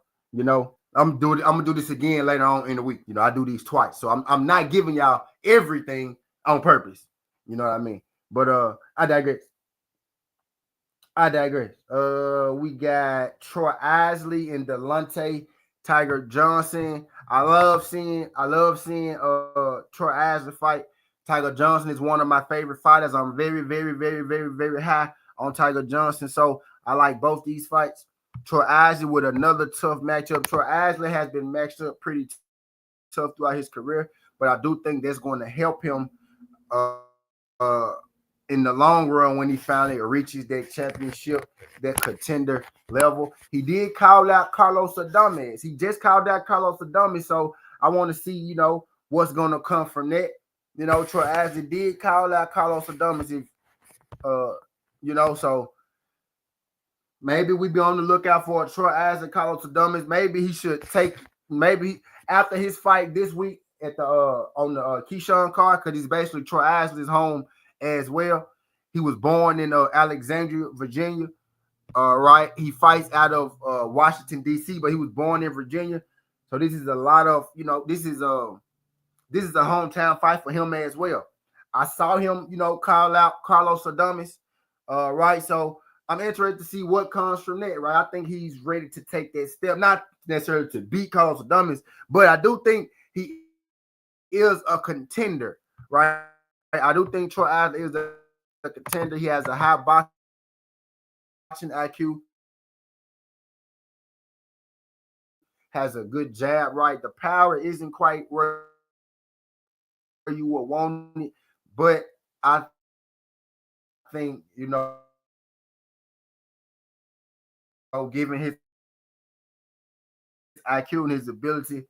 I'm gonna do this again later on in the week. I do these twice. So I'm not giving y'all everything on purpose. You know what I mean? But I digress. We got Troy Isley and Delonte Tiger Johnson. I love seeing Troy Isley fight. Tiger Johnson is one of my favorite fighters. I'm very, very, very, very, very high on Tiger Johnson. So I like both these fights. Troy Isley with another tough matchup. Troy Isley has been matched up pretty tough throughout his career, but I do think that's going to help him in the long run when he finally reaches that championship, that contender level. He did call out Carlos Adames. He just called out Carlos Adames, so I want to see, what's going to come from that. Troy Isley did call out Carlos Adames, so maybe we be on the lookout for a Troy Isley, Carlos Adames. Maybe he should take maybe after his fight this week at the on the Keyshawn card, because he's basically Troy Isley's home as well. He was born in Alexandria, Virginia. Right, he fights out of Washington D.C., but he was born in Virginia. So this is a lot of this is a hometown fight for him as well. I saw him call out Carlos Adames. Right, so I'm interested to see what comes from that. Right, I think he's ready to take that step, not necessarily to beat Carlos Adames, but I do think he is a contender. Right, I do think Troy Isley is a contender. He has a high boxing IQ, has a good jab. Right, the power isn't quite where you would want it, but I think given his IQ and his ability,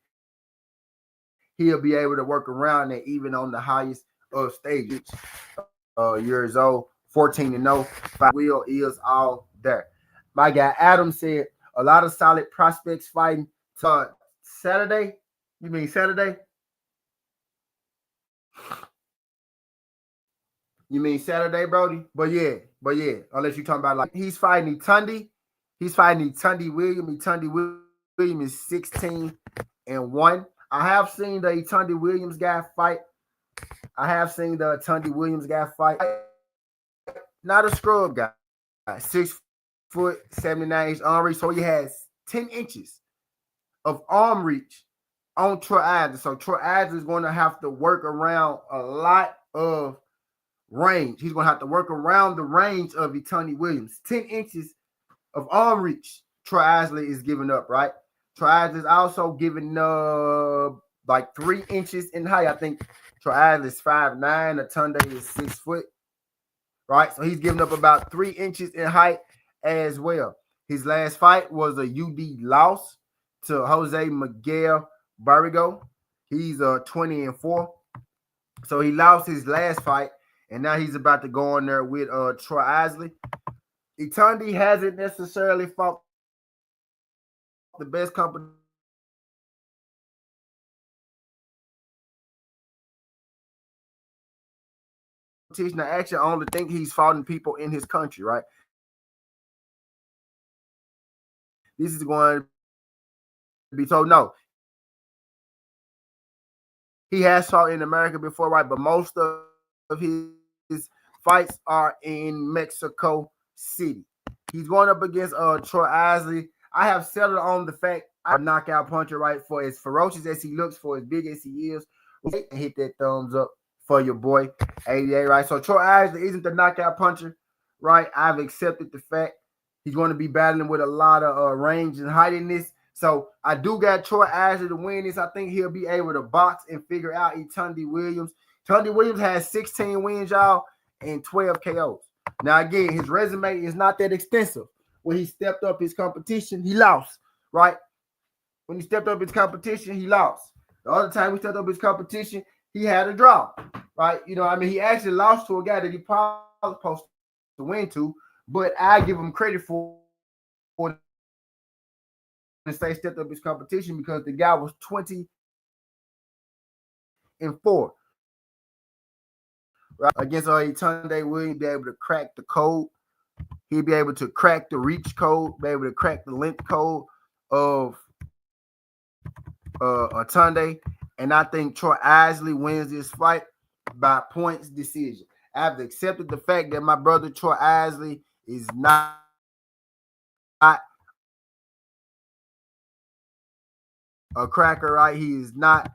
he'll be able to work around it even on the highest of stages. Years old, 14-0, 5 wheel is all there. My guy Adam said a lot of solid prospects fighting Saturday. You mean Saturday? You mean Saturday, Brody? But yeah. Unless you're talking about like he's fighting Etundi. He's fighting Etundi Williams. Etundi Williams is 16-1. I have seen the Etundi Williams guy fight. Not a scrub guy. 6 foot, 79-inch arm reach. So he has 10 inches of arm reach on Troy Isley. So Troy Isley is going to have to work around a lot of range. He's going to have to work around the range of Etundi Williams. 10 inches of arm reach Troy Isley is giving up, right? Troy Isley is also giving like 3 inches in height. I think Troy Isley is 5'9", Etundi is 6 foot, right? So he's giving up about 3 inches in height as well. His last fight was a UD loss to Jose Miguel Barrigo. He's 20-4. So he lost his last fight, and now he's about to go on there with Troy Isley. Etundi hasn't necessarily fought the best competition. Actually, I only think he's fighting people in his country, right? This is going to be told no. He has fought in America before, right? But most of his fights are in Mexico City. He's going up against Troy Isley. I have settled on the fact I'm a knockout puncher, right? For as ferocious as he looks, for as big as he is, hit that thumbs up for your boy 88, right? So Troy Isley isn't the knockout puncher, right? I've accepted the fact he's going to be battling with a lot of range and height in this. So I do got Troy Isley to win this. I think he'll be able to box and figure out Etundi Williams. Etundi Williams has 16 wins, y'all, and 12 KOs. Now, again, his resume is not that extensive. When he stepped up his competition, he lost, right? When he stepped up his competition, he lost. The other time he stepped up his competition, he had a draw, right? He actually lost to a guy that he probably supposed to win to, but I give him credit for to say stepped up his competition because the guy was 20-4. Right? Against Etundi Williams, be able to crack the code. He'll be able to crack the reach code, be able to crack the length code of Etundi. And I think Troy Isley wins this fight by points decision. I've accepted the fact that my brother Troy Isley is not a cracker, right? He is not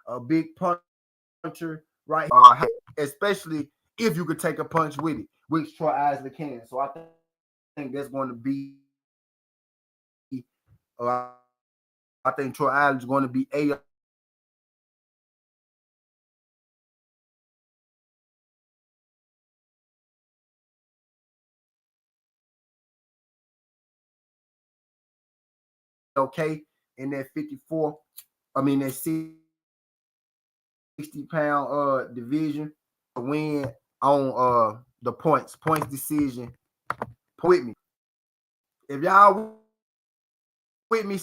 a big puncher, right? Especially if you could take a punch with it, which Troy Isley can. So I think that's going to be I think Troy Isley is going to be okay in that 54. That 60-pound division to win on the points decision with me. If y'all with me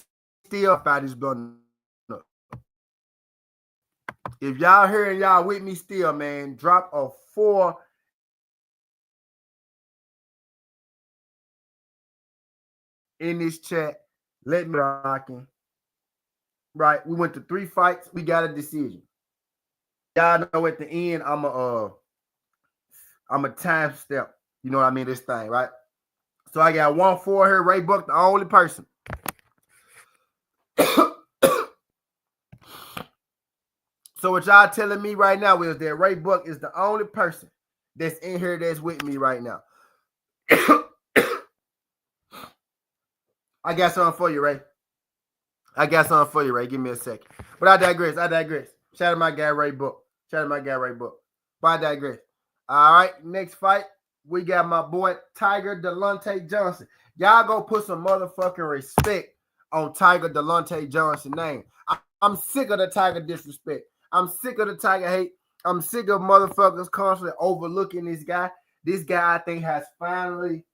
still, fight is blowing up. If y'all here and y'all with me still, man, drop a 4 in this chat. Let me rocking. Right, we went to 3 fights. We got a decision. Y'all know at the end, I'm a time step. You know what I mean? This thing, right? So I got 1-4 here. Ray Buck, the only person. So what y'all telling me right now is that Ray Buck is the only person that's in here that's with me right now. I got something for you, Ray. Give me a second. But I digress. Shout out my guy, Ray Buck. But I digress. All right, next fight, we got my boy, Tiger Delonte Johnson. Y'all go put some motherfucking respect on Tiger Delonte Johnson's name. I'm sick of the Tiger disrespect. I'm sick of the Tiger hate. I'm sick of motherfuckers constantly overlooking this guy. This guy, I think, finally,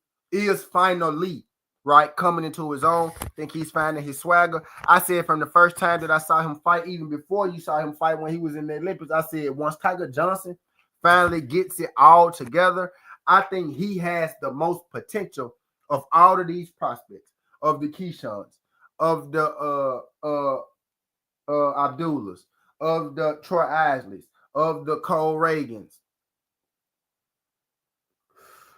right, coming into his own. I think he's finding his swagger. I said from the first time that I saw him fight, even before you saw him fight when he was in the Olympics, I said once Tiger Johnson finally gets it all together, I think he has the most potential of all of these prospects, of the Keishans, of the Abdullahs, of the Troy Isleys, of the Cole Reagans,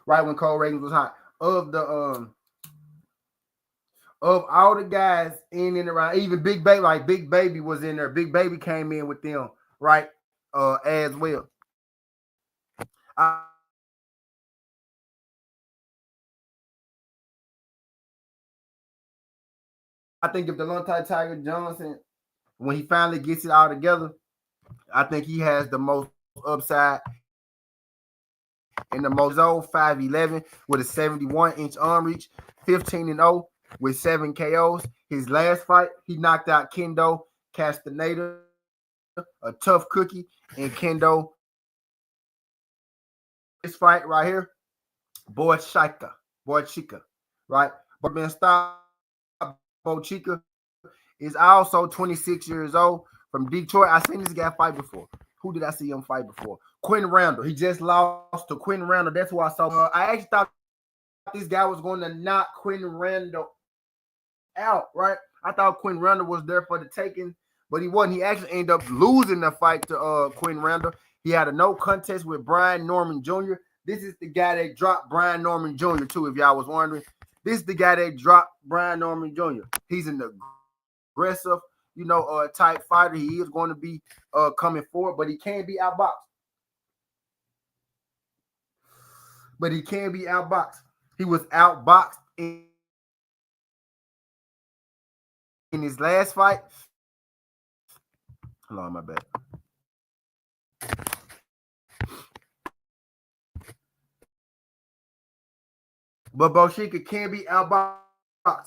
right when Cole Reagan was hot, of the of all the guys in and around, even Big Baby, like Big Baby was in there. Big Baby came in with them, right, as well. I think if Delonte Tiger Johnson, when he finally gets it all together, I think he has the most upside in the most old 5'11" with a 71-inch arm reach, 15-0 with 7 KOs. His last fight, he knocked out Kendo Castaneda, a tough cookie, and Kendo. This fight right here, Boy Chica, right? But man, stop. Boy Chica is also 26 years old from Detroit. I seen this guy fight before. Who did I see him fight before? Quentin Randall. He just lost to Quentin Randall. That's who I saw. I actually thought this guy was going to knock Quentin Randall out, right? I thought Quentin Randall was there for the taking, but he wasn't. He actually ended up losing the fight to Quentin Randall. He had a no contest with Brian Norman Jr. This is the guy that dropped Brian Norman Jr. too, if y'all was wondering. This is the guy that dropped Brian Norman Jr. He's an aggressive, type fighter. He is going to be coming forward, but he can't be outboxed. He was outboxed in his last fight. Hold on, my bad. But Boshika can't be outboxed.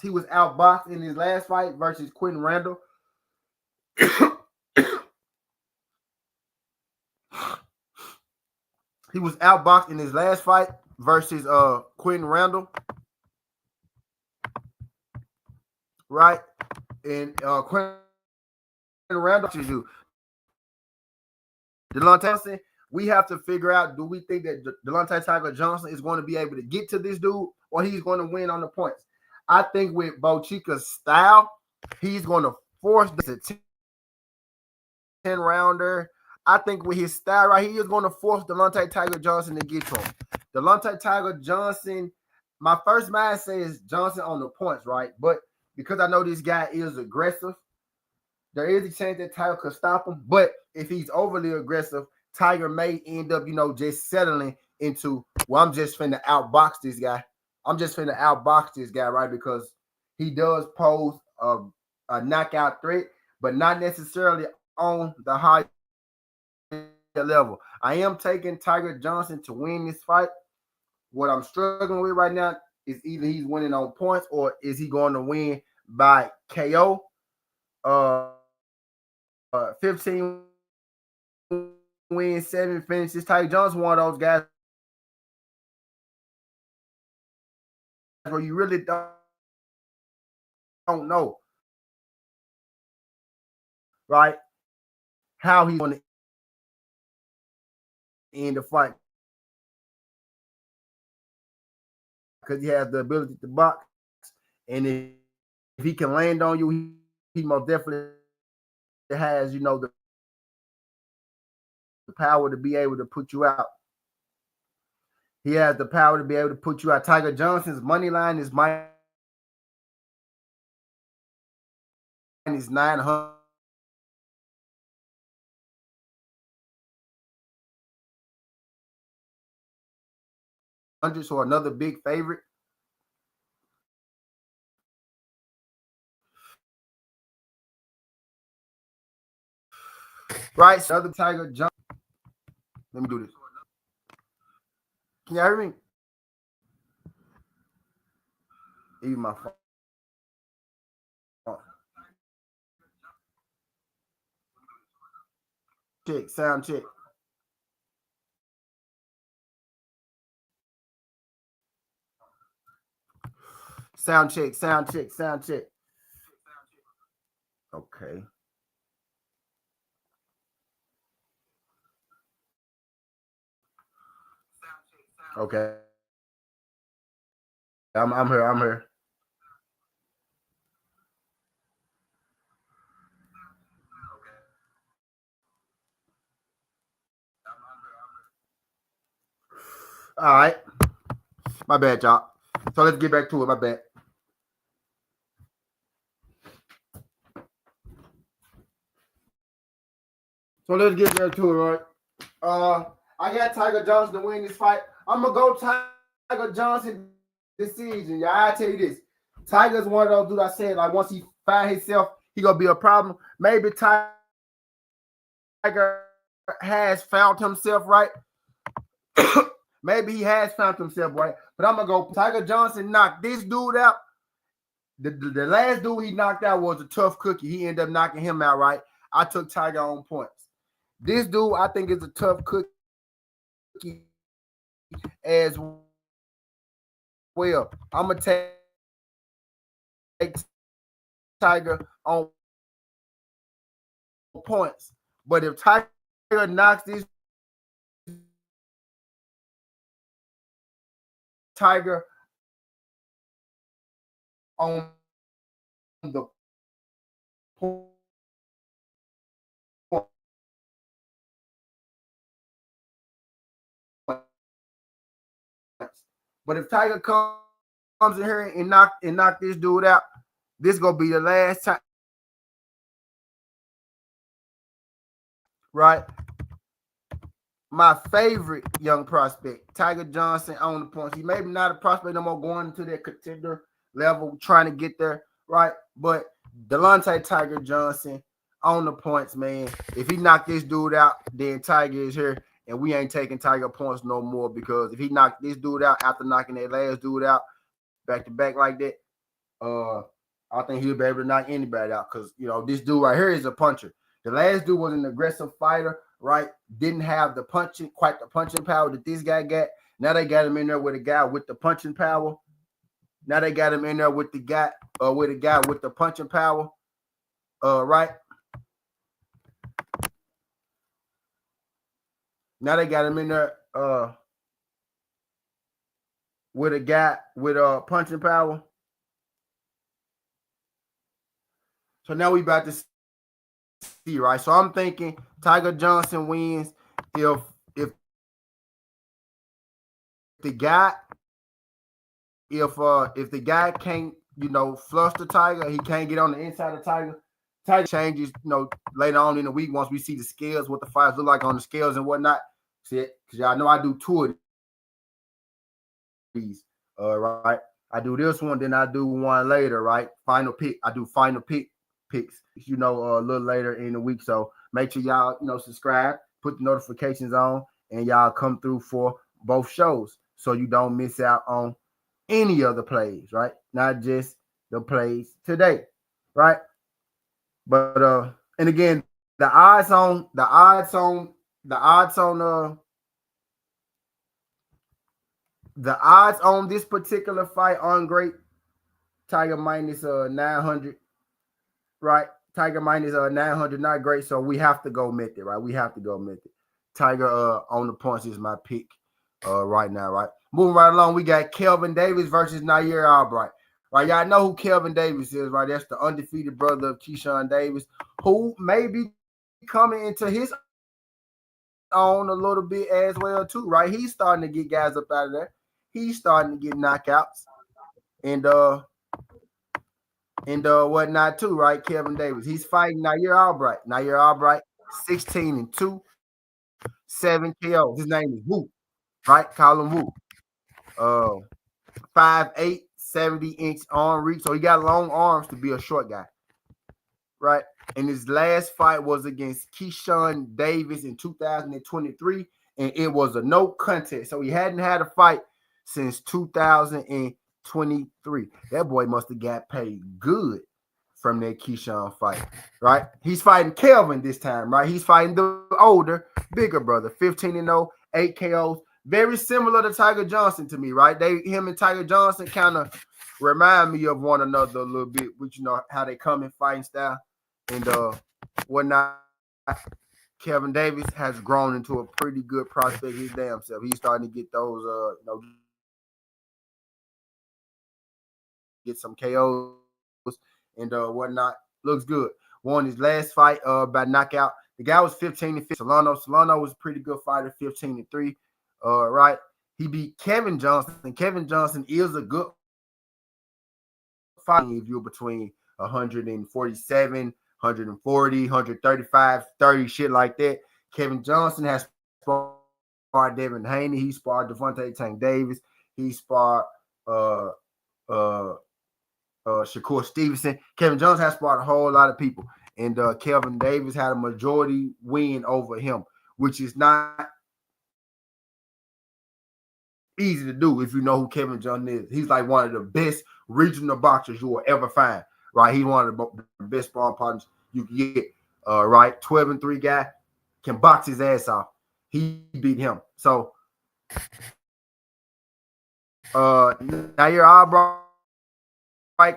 He was outboxed in his last fight versus Quentin Randall. He was outboxed in his last fight versus Quentin Randall. Right? And Quentin Randall to you. Delonte Johnson, we have to figure out, do we think that Delonte Tiger Johnson is going to be able to get to this dude, or he's going to win on the points? I think with Bochica's style, he's going to force this 10-rounder. I think with his style right, he is going to force Delonte Tiger Johnson to get to him. Delonte Tiger Johnson, my first mind says Johnson on the points, right? But because I know this guy is aggressive, there is a chance that Tiger could stop him. But if he's overly aggressive, Tiger may end up, just settling into, well, I'm just finna outbox this guy. Right? Because he does pose a knockout threat, but not necessarily on the high level. I am taking Tiger Johnson to win this fight. What I'm struggling with right now is either he's winning on points or is he going to win by KO. 15 wins, 7 finishes. Tiger Johnson, one of those guys where you really don't don't know, right, how he's going to end the fight because he has the ability to box, and if he can land on you, he most definitely has, the power to be able to put you out. He has the power to be able to put you out. Tiger Johnson's money line is minus 900. So another big favorite. Right, so another Tiger Johnson. Let me do this. Can you hear me? Even my phone. Check, sound check. Sound check, sound check, sound check. Okay. Okay. I'm here. I'm here. All right. My bad, y'all. So let's get back to it. My bad. So let's get back to it, right? I got Tiger Johnson to win this fight. I'm gonna go Tiger Johnson this season. Yeah, I tell you this. Tiger's one of those dudes I said, like, once he find himself, he gonna be a problem. Maybe Tiger has found himself, right? Maybe he has found himself, right? But I'm gonna go Tiger Johnson knocked this dude out. The last dude he knocked out was a tough cookie. He ended up knocking him out, right? I took Tiger on points. This dude, I think, is a tough cookie as well. I'm gonna take Tiger on points. But if Tiger knocks this Tiger on the point, but if Tiger comes in here and knock this dude out, this gonna be the last time, right? My favorite young prospect, Tiger Johnson on the points. He maybe not a prospect no more, going into that contender level, trying to get there, right? But Delonte Tiger Johnson on the points, man. If he knocked this dude out, then Tiger is here, and we ain't taking Tiger points no more, because if he knocked this dude out after knocking that last dude out back to back like that, I think he'll be able to knock anybody out, because, this dude right here is a puncher. The last dude was an aggressive fighter, right? Didn't have the punching power that this guy got. Now they got him in there with a guy with the punching power. Now they got him in there with the guy with the punching power. Right? Now they got him in there with a guy with punching power. So now we about to see, right? So I'm thinking Tiger Johnson wins if the guy can't, flush the Tiger, he can't get on the inside of Tiger. Tiger changes, later on in the week once we see the scales, what the fights look like on the scales and whatnot. See it? Because y'all know I do 2 of these. Right. I do this one, then I do one later, right? Final pick. I do final picks, a little later in the week. So make sure y'all, subscribe, put the notifications on, and y'all come through for both shows so you don't miss out on any of the plays, right? Not just the plays today, right? But and again, the odds on this particular fight aren't great. Tiger minus 900, right? Tiger minus 900, not great. So we have to go method, right? We have to go method. Tiger on the points is my pick right now, right? Moving right along, we got Kelvin Davis versus Nair Albright. Right, y'all know who Kelvin Davis is, right? That's the undefeated brother of Keyshawn Davis, who may be coming into his own a little bit as well, too, right? He's starting to get guys up out of there. He's starting to get knockouts and whatnot too, right? Kelvin Davis. He's fighting Nair Albright. Nair Albright, 16-2, 7 KO. His name is Wu, right? Call him Wu. 5'8", 70-inch arm reach. So he got long arms to be a short guy, right? And his last fight was against Keyshawn Davis in 2023, and it was a no contest. So he hadn't had a fight since 2023. That boy must have got paid good from that Keyshawn fight, right? He's fighting Kelvin this time, right? He's fighting the older, bigger brother, 15-0, 8 KOs. Very similar to Tiger Johnson to me, right? Him and Tiger Johnson kind of remind me of one another a little bit, which you know how they come in fighting style and whatnot. Kelvin Davis has grown into a pretty good prospect his damn self. He's starting to get those, get some KOs and whatnot. Looks good. Won his last fight by knockout. The guy was 15-5. Solano was a pretty good fighter, 15-3. Right. He beat Kevin Johnson. And Kevin Johnson is a good fighter if you're between 147, 140, 135, 30, shit like that. Kevin Johnson has sparred Devin Haney. He sparred Devontae Tank Davis. He sparred Shakur Stevenson. Kevin Johnson has sparred a whole lot of people. And Kelvin Davis had a majority win over him, which is not easy to do if you know who Kevin Johnson is. He's like one of the best regional boxers you will ever find, right? He's one of the best sparring partners you can get, right? 12-3 guy, can box his ass off. He beat him. So, Nair Albright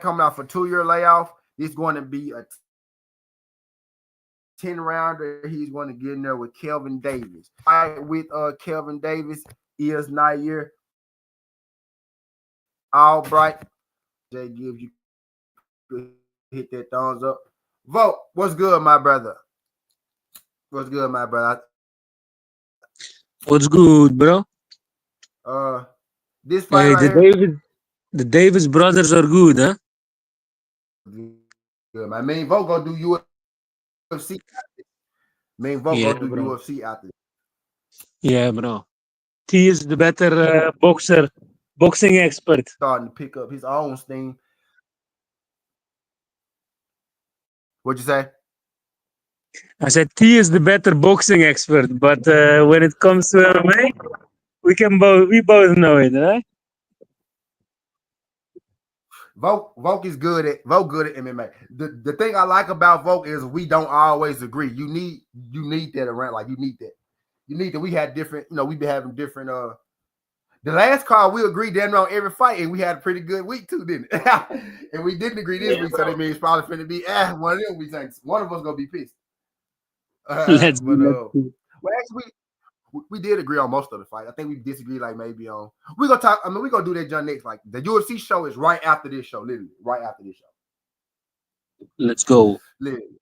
coming off a 2-year layoff. It's going to be a 10-rounder. He's going to get in there with Kelvin Davis. Fight with Kelvin Davis is Nair Albright. Jay gives you hit that thumbs up. Vote. What's good, my brother? What's good, my brother? What's good, bro? This fight right here. The Davis brothers are good, huh? Good. My main vote gonna do UFC. Main vote gonna do bro. UFC after this. Yeah, bro. He is the better boxing expert. Starting to pick up his own steam. What'd you say? I said he is the better boxing expert, but when it comes to MMA, we both know it, right? Volk is good at MMA. The thing I like about Volk is we don't always agree. You need that around, like you need that. We had different, we've been having different the last card we agreed damn on every fight, and we had a pretty good week too, didn't it? And we didn't agree this week, so that means it's probably finna be one of them weeks. One of us gonna be pissed. Well, actually, we did agree on most of the fight. I think we disagreed like maybe on. We're gonna talk. I mean, we're gonna do that John next. Like the UFC show is right after this show, literally right after this show. Let's go. Literally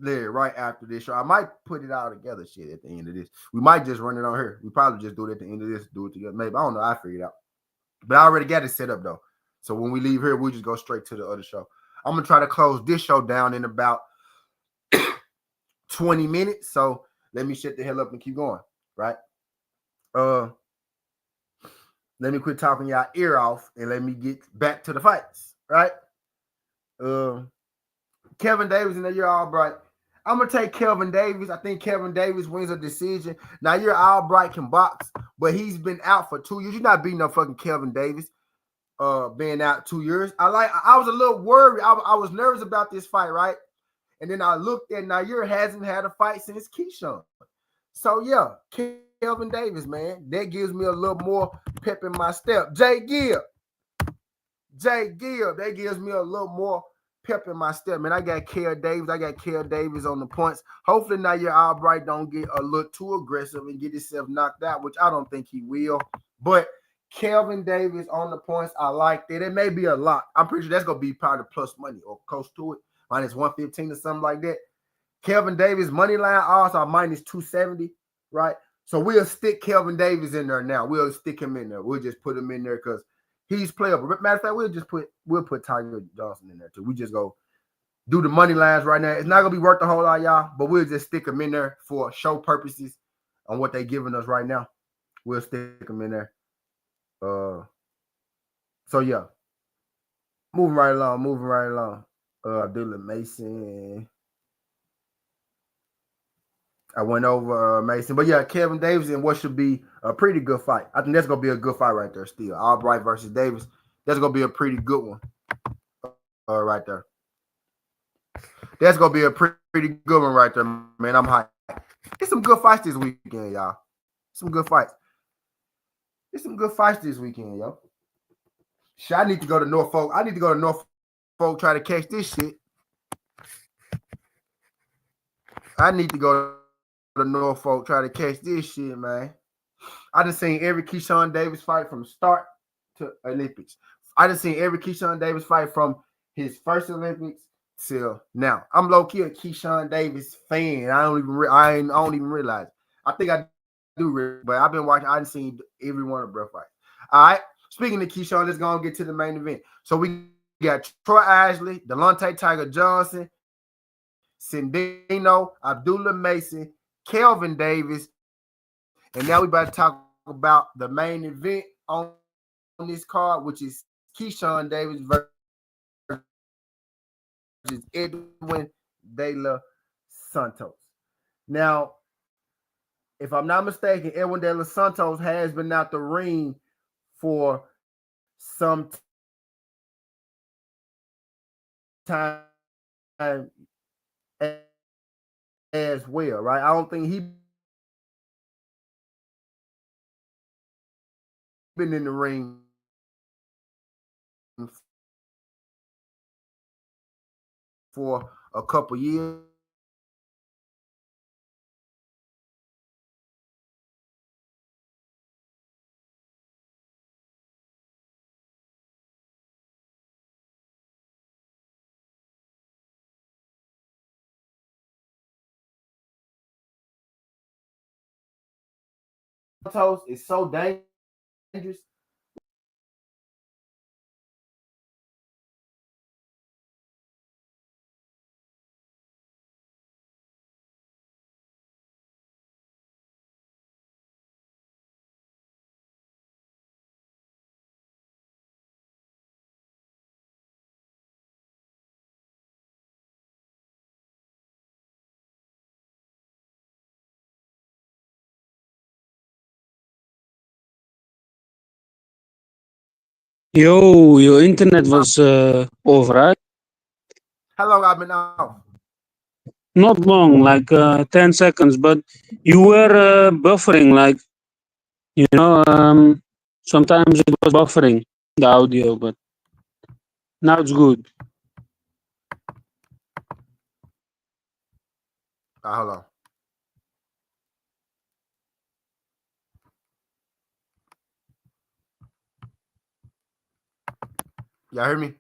right after this show. I might put it all together. Shit, at the end of this, we might just run it on here. We probably just do it at the end of this. Do it together. Maybe I don't know. I figured it out, but I already got it set up though. So when we leave here, we'll just go straight to the other show. I'm gonna try to close this show down in about 20 minutes. So let me shut the hell up and keep going, right? Let me quit talking y'all ear off and let me get back to the fights, right? Kevin Davis and Nair Albright. I'm gonna take Kevin Davis. I think Kevin Davis wins a decision. Nair Albright can box, but he's been out for 2 years. You're not beating no fucking Kevin Davis. Being out 2 years. I was a little worried. I was nervous about this fight, right? And then I looked at Nair hasn't had a fight since Keyshawn. So yeah, Kelvin Davis, man, that gives me a little more pep in my step. Jay Gibb, Jay Gibb, that gives me a little more pep in my step, man. I got Kale Davis on the points. Hopefully now your Albright don't get a little too aggressive and get himself knocked out, which I don't think he will. But Kelvin Davis on the points, I like that. It may be a lot. I'm pretty sure that's gonna be part of plus money or close to it, minus 115 or something like that. Kelvin Davis money line odds are minus 270, right? So we'll stick Kelvin Davis in there now. We'll stick him in there. We'll just put him in there because he's playable. Matter of fact, we'll put Tiger Johnson in there too. We just go do the money lines right now. It's not gonna be worth a whole lot, y'all, but we'll just stick them in there for show purposes on what they're giving us right now. We'll stick them in there. So yeah, moving right along. Abdullah Mason. I went over Mason, but yeah, Kevin Davis in what should be a pretty good fight. I think that's gonna be a good fight right there. Still, Albright versus Davis. That's gonna be a pretty good one. Right there. That's gonna be a pretty good one right there, man. I'm hyped. Get some good fights this weekend, y'all. Some good fights. Get some good fights this weekend, yo. Shit, I need to go to Norfolk. Try to catch this shit. I need to go to Norfolk, try to catch this shit, man. I done seen every Keyshawn Davis fight from start to Olympics. I done seen every Keyshawn Davis fight from his first Olympics till now. I'm low key a Keyshawn Davis fan. I don't even realize. I think I do, but I've been watching. I done seen every one of the fights. All right. Speaking of Keyshawn, let's go and get to the main event. So we got Troy Isley, Delonte Tiger Johnson, Sindino, Abdullah Mason, Kelvin Davis, and now we about to talk about the main event on this card, which is Keyshawn Davis versus Edwin Santos. Now, if I'm not mistaken, Edwin Santos has been out the ring for some time as well, right? I don't think he been in the ring for a couple years. Santos is so dangerous. Yo, your internet was off, right? How long I've been off? Not long, like 10 seconds, but you were buffering, like, sometimes it was buffering the audio, but now it's good. Hold on. Y'all hear me?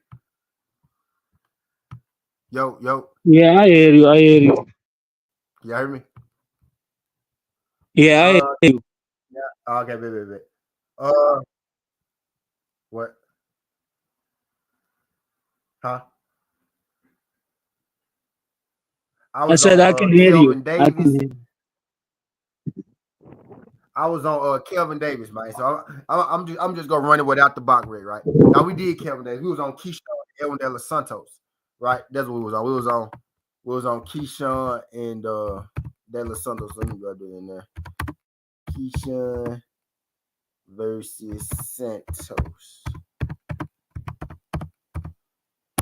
Yo. Yeah, I hear you. Y'all hear me? Yeah, I hear you. Yeah. Okay, baby. What? Huh? I said I can hear you. Kelvin I can Davis. hear you. I was on Kelvin Davis, man. So I'm just gonna run it without the box rate, right? Now we did Kelvin Davis. We was on Keyshawn and Edwin Santos, right? That's what we was on. We was on Keyshawn and De Los Santos. Let me go do it in there. Keyshawn versus Santos.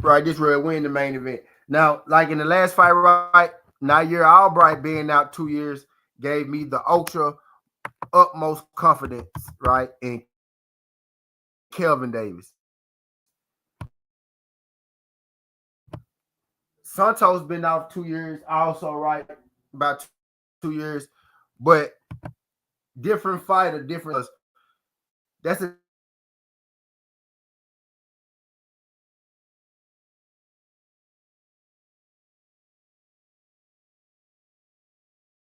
Right, this real win the main event. Now, like in the last fight, right? Nair Albright being out 2 years gave me the ultra utmost confidence, right, in Kelvin Davis. Santos been off 2 years, also right about 2 years, but different fighter, different. That's a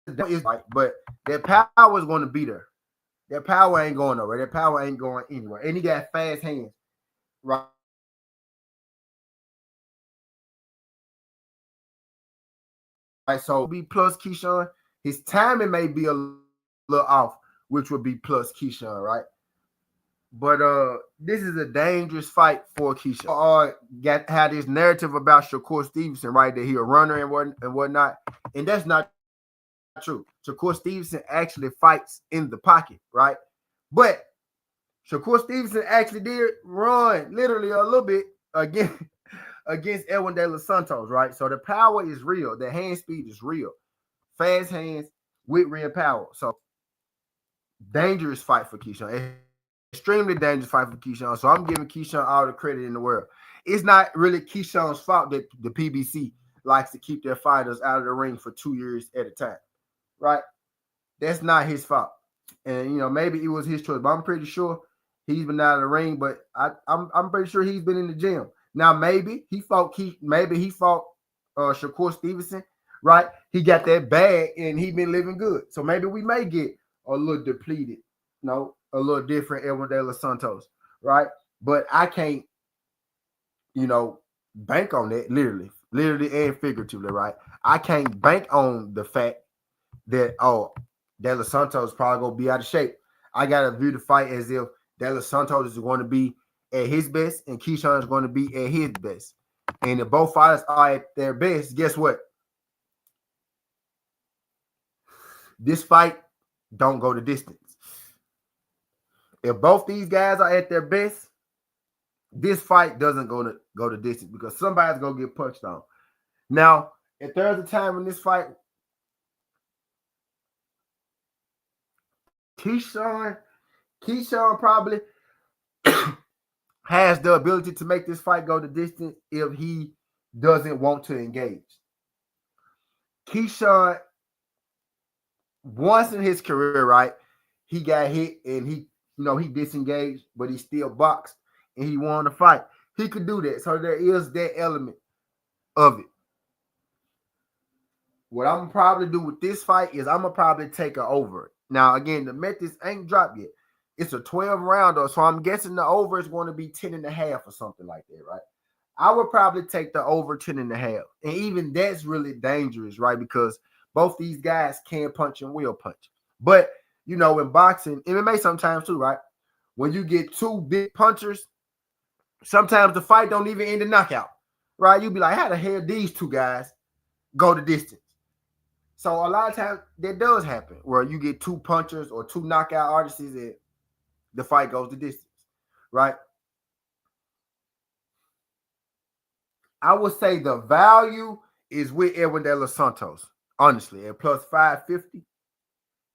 right, but their power is going to be there. Their power ain't going nowhere. Their power ain't going anywhere. And he got fast hands, right? Right, so B plus Keyshawn. His timing may be a little off, which would be plus Keyshawn, right? But this is a dangerous fight for Keyshawn. Got had this narrative about Shakur Stevenson, right? That he a runner and whatnot, and that's not true. Shakur Stevenson actually fights in the pocket, right? But Shakur Stevenson actually did run literally a little bit against Edwin De Los Santos, right? So the power is real. The hand speed is real. Fast hands with real power. So dangerous fight for Keyshawn. Extremely dangerous fight for Keyshawn. So I'm giving Keyshawn all the credit in the world. It's not really Keyshawn's fault that the PBC likes to keep their fighters out of the ring for 2 years at a time, right? That's not his fault. And, maybe it was his choice, but I'm pretty sure he's been out of the ring, but I'm pretty sure he's been in the gym. Now, maybe he fought Shakur Stevenson, right? He got that bag and he been living good. So maybe we may get a little depleted, a little different Edwin De Los Santos, right? But I can't, bank on that literally and figuratively, right? I can't bank on the fact that, De Los Santos probably going to be out of shape. I got to view the fight as if De Los Santos is going to be at his best and Keyshawn is going to be at his best. And if both fighters are at their best, guess what? This fight don't go the distance. If both these guys are at their best, this fight doesn't go the distance because somebody's going to get punched on. Now, if there's a time in this fight, Keyshawn probably has the ability to make this fight go the distance if he doesn't want to engage. Keyshawn, once in his career, right, he got hit and he disengaged, but he still boxed and he won the fight. He could do that. So there is that element of it. What I'm probably do with this fight is I'm going to probably take an over. Now, again, the Memphis ain't dropped yet. It's a 12 rounder, so I'm guessing the over is going to be 10.5 or something like that, right? I would probably take the over 10.5. And even that's really dangerous, right? Because both these guys can punch and will punch. But, in boxing, MMA sometimes too, right? When you get two big punchers, sometimes the fight don't even end in knockout, right? You'll be like, how the hell these two guys go the distance? So a lot of times that does happen where you get two punchers or two knockout artists and the fight goes the distance, right? I would say the value is with Edwin De Los Santos, honestly, at plus 550.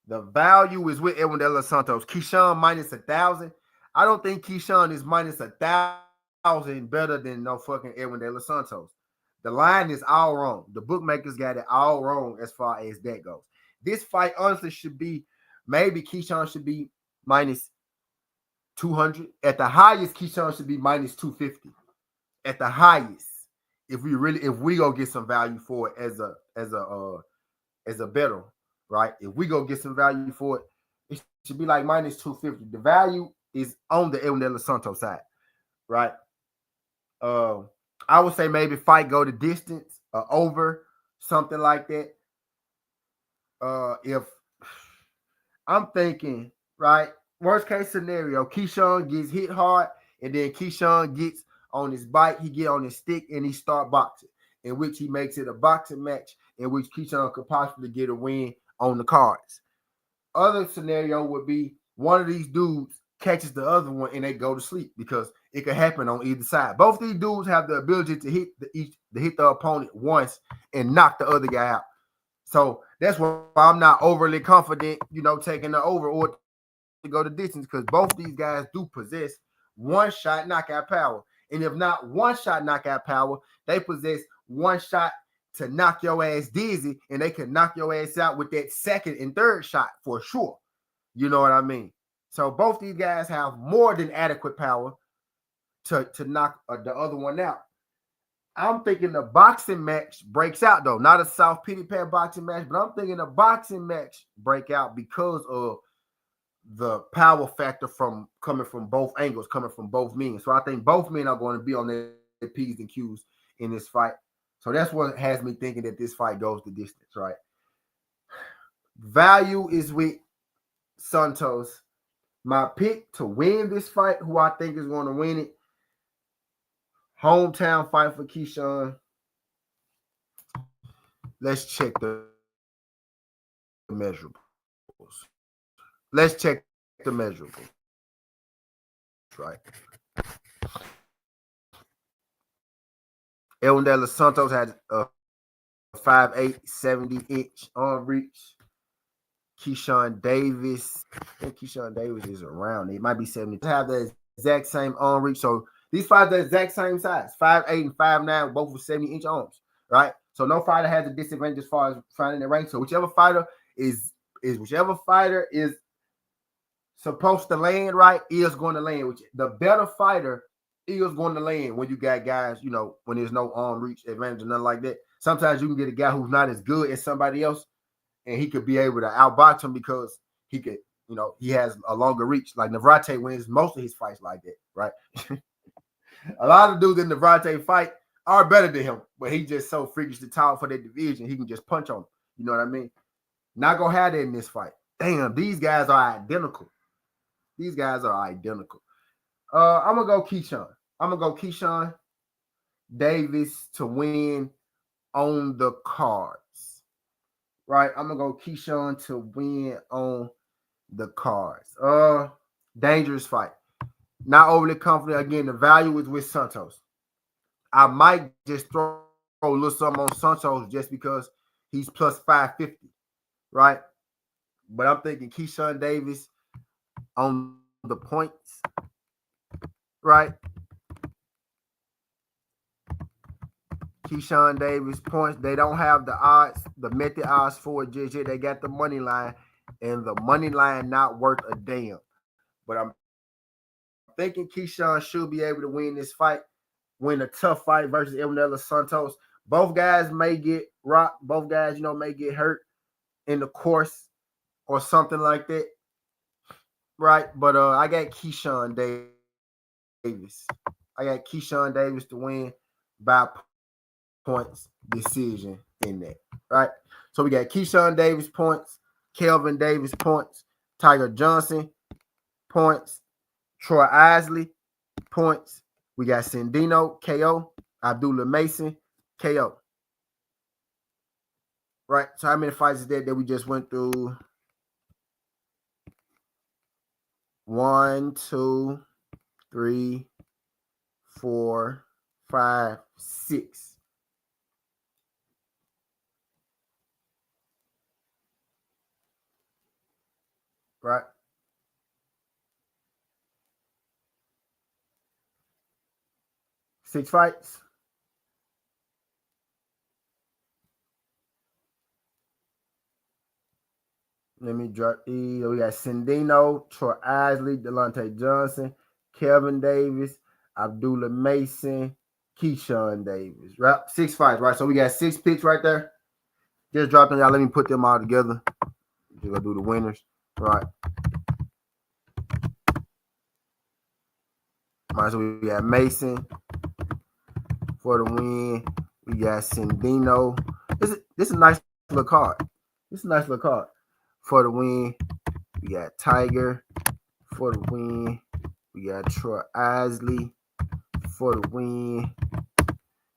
The value is with Edwin De Los Santos. Keyshawn minus 1,000. I don't think Keyshawn is minus 1,000 better than no fucking Edwin De Los Santos. The line is all wrong. The bookmakers got it all wrong as far as that goes. This fight honestly should be, maybe Keyshawn should be minus 200. At the highest, Keyshawn should be minus 250. At the highest, if we go get some value for it as a bettor, right? If we go get some value for it, it should be like minus 250. The value is on the Edwin De Los Santos side, right? I would say maybe fight go the distance or over, something like that. If I'm thinking, right, worst case scenario, Keyshawn gets hit hard and then Keyshawn gets on his bike, he get on his stick and he start boxing, in which he makes it a boxing match in which Keyshawn could possibly get a win on the cards. Other scenario would be one of these dudes catches the other one and they go to sleep because it could happen on either side. Both these dudes have the ability to hit the opponent once and knock the other guy out. So that's why I'm not overly confident, taking the over or to go the distance, because both these guys do possess one-shot knockout power. And if not one-shot knockout power, they possess one shot to knock your ass dizzy, and they can knock your ass out with that second and third shot for sure. You know what I mean? So both these guys have more than adequate power to knock the other one out. I'm thinking the boxing match breaks out, though. Not a soft pity pat boxing match, but I'm thinking a boxing match break out because of the power factor coming from both angles, coming from both men. So I think both men are going to be on their P's and Q's in this fight. So that's what has me thinking that this fight goes the distance, right? Value is with Santos. My pick to win this fight, who I think is going to win it, hometown fight for Keyshawn. Let's check the measurables. Let's check the measurables. Right. Davis-Santos had a 5'8", 70-inch arm reach. Keyshawn Davis, I think Keyshawn Davis is around. It might be 70. They have the exact same arm reach. So these fighters are the exact same size, 5'8" and 5'9", both with 70-inch arms, right? So no fighter has a disadvantage as far as finding the range. So whichever fighter is supposed to land right is going to land. Which the better fighter is going to land when you got guys, you know, when there's no arm reach advantage or nothing like that. Sometimes you can get a guy who's not as good as somebody else, and he could be able to outbox him because he could, you know, he has a longer reach. Like Navarrete wins most of his fights like that, right? A lot of dudes in the Navarrete fight are better than him, but he just so freakishly tall for that division, he can just punch on him. You know what I mean? Not gonna have that in this fight. Damn, these guys are identical. These guys are identical. I'm gonna go Keyshawn. I'm gonna go Keyshawn Davis to win on the cards. Right? I'm gonna go Keyshawn to win on the cards. Dangerous fight. Not overly confident. Again, the value is with Santos. I might just throw a little something on Santos just because he's plus 550, right? But I'm thinking Keyshawn Davis on the points, right? Keyshawn Davis points. They don't have the odds, the method odds for it just yet. They got the money line, and the money line not worth a damn. But I'm thinking Keyshawn should be able to win this fight, win a tough fight versus Davis-Santos. Both guys may get rocked. Both guys, you know, may get hurt in the course or something like that, right? But I got Keyshawn Davis. I got Keyshawn Davis to win by points decision in that, right? So we got Keyshawn Davis points, Kelvin Davis points, Tiger Johnson points, Troy Isley points. We got Sandino KO, Abdullah Mason KO. Right. So how many fights is that we just went through? 1, 2, 3, 4, 5, 6. Right. Six fights. Let me drop these. We got Sandino, Troy Isley, Delonte Johnson, Kevin Davis, Abdullah Mason, Keyshawn Davis. Right? 6 fights, right? So we got 6 picks right there. Just drop them, y'all. Let me put them all together. Just gonna do the winners. Right. All right, so we got Mason for the win. We got Sandino. This is a nice little card. This is a nice little card. For the win, we got Tiger. For the win, we got Troy Isley. For the win,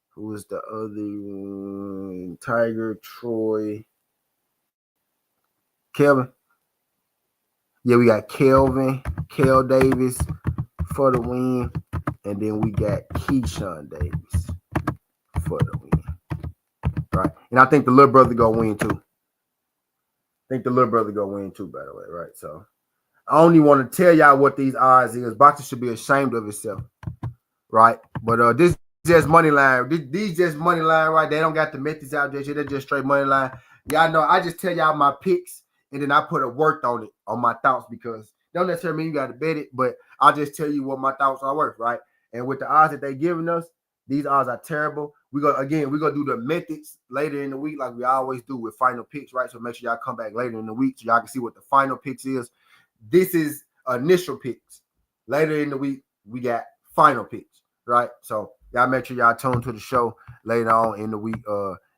who was the other one? Tiger, Troy, Kelvin. Yeah, we got Kelvin, Kel Davis for the win. And then we got Keyshawn Davis for the win. Right. And I think the little brother gonna win too. By the way, right? So I only want to tell y'all what these odds is. Boxing should be ashamed of itself, right? But this just money line. These just money line, right? They don't got the methods out there. They're just straight money line. Y'all know I just tell y'all my picks and then I put a worth on it, on my thoughts, because don't necessarily mean you got to bet it, but I'll just tell you what my thoughts are worth, right? And with the odds that they're giving us, these odds are terrible. We're gonna do the methods later in the week, like we always do with final picks, right? So make sure y'all come back later in the week so y'all can see what the final picks is. This is initial picks. Later in the week, we got final picks, right? So y'all make sure y'all tune to the show later on in the week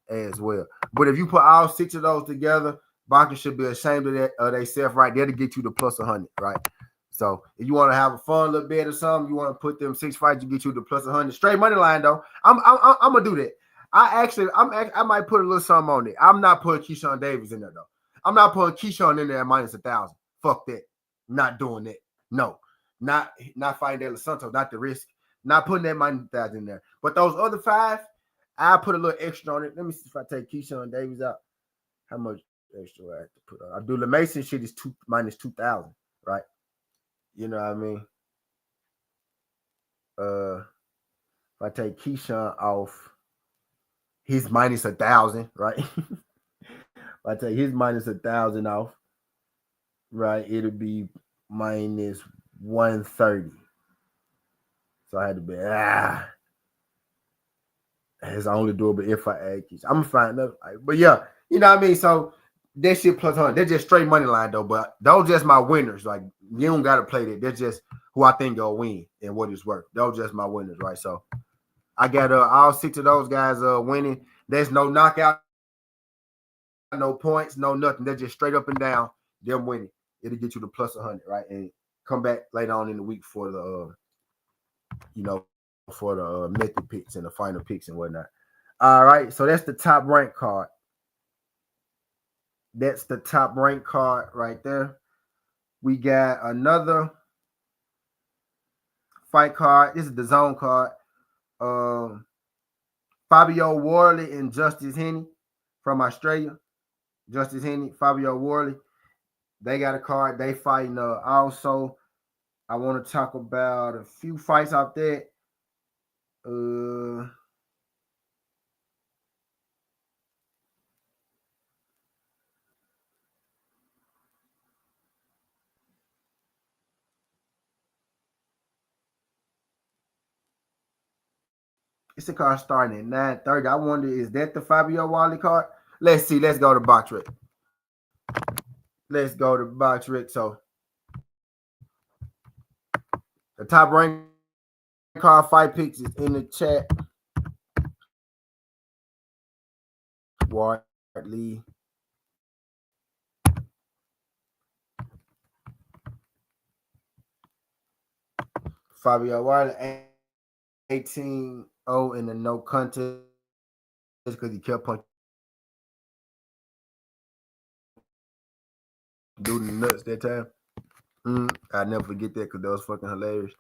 as well. But if you put all 6 of those together, Boxing should be ashamed of that themselves right there to get you to plus 100, right? So if you want to have a fun little bet or something, you want to put them 6 fights to get you to plus 100. Straight money line though. I'm gonna do that. I might put a little something on it. I'm not putting Keyshawn Davis in there though. I'm not putting Keyshawn in there at minus 1,000. Fuck that. Not doing that. No, not fighting Davis-Santos. Not the risk. Not putting that minus 1,000 in there. But those other 5, I'll put a little extra on it. Let me see if I take Keyshawn Davis out. How much extra I have to put on? Abdullah Mason shit is minus 2,000, right? You know what I mean? If I take Keyshawn off, he's minus 1,000, right? If I take his minus 1,000 off, right, it'll be minus 130. So I had to be it's only doable if I add Keyshawn. I'm gonna find out, but yeah, you know what I mean. So that shit plus 100. They're just straight money line though, but those just my winners. Like you don't gotta play that. They're just who I think will win and what it's worth. Those just my winners, right? So I got all 6 of those guys winning. There's no knockout, no points, no nothing. They're just straight up and down. Them winning. It'll get you to plus 100, right? And come back later on in the week for the for the method picks and the final picks and whatnot. All right, so that's the top rank card. That's the top rank card right there. We got another fight card. This is the zone card. Fabio Wardley and Justice Haney from Australia. Justice Haney, Fabio Wardley. They got a card. They fighting also. I want to talk about a few fights out there. It's a card starting at 9:30. I wonder, is that the Fabio Wardley card? Let's see. Let's go to BoxRec. Let's go to BoxRec. So the top rank card fight picks is in the chat. Wardley. Fabio Wardley 18-0 in the no contest because he kept punching dude in the nuts that time. I'll never forget that because that was fucking hilarious.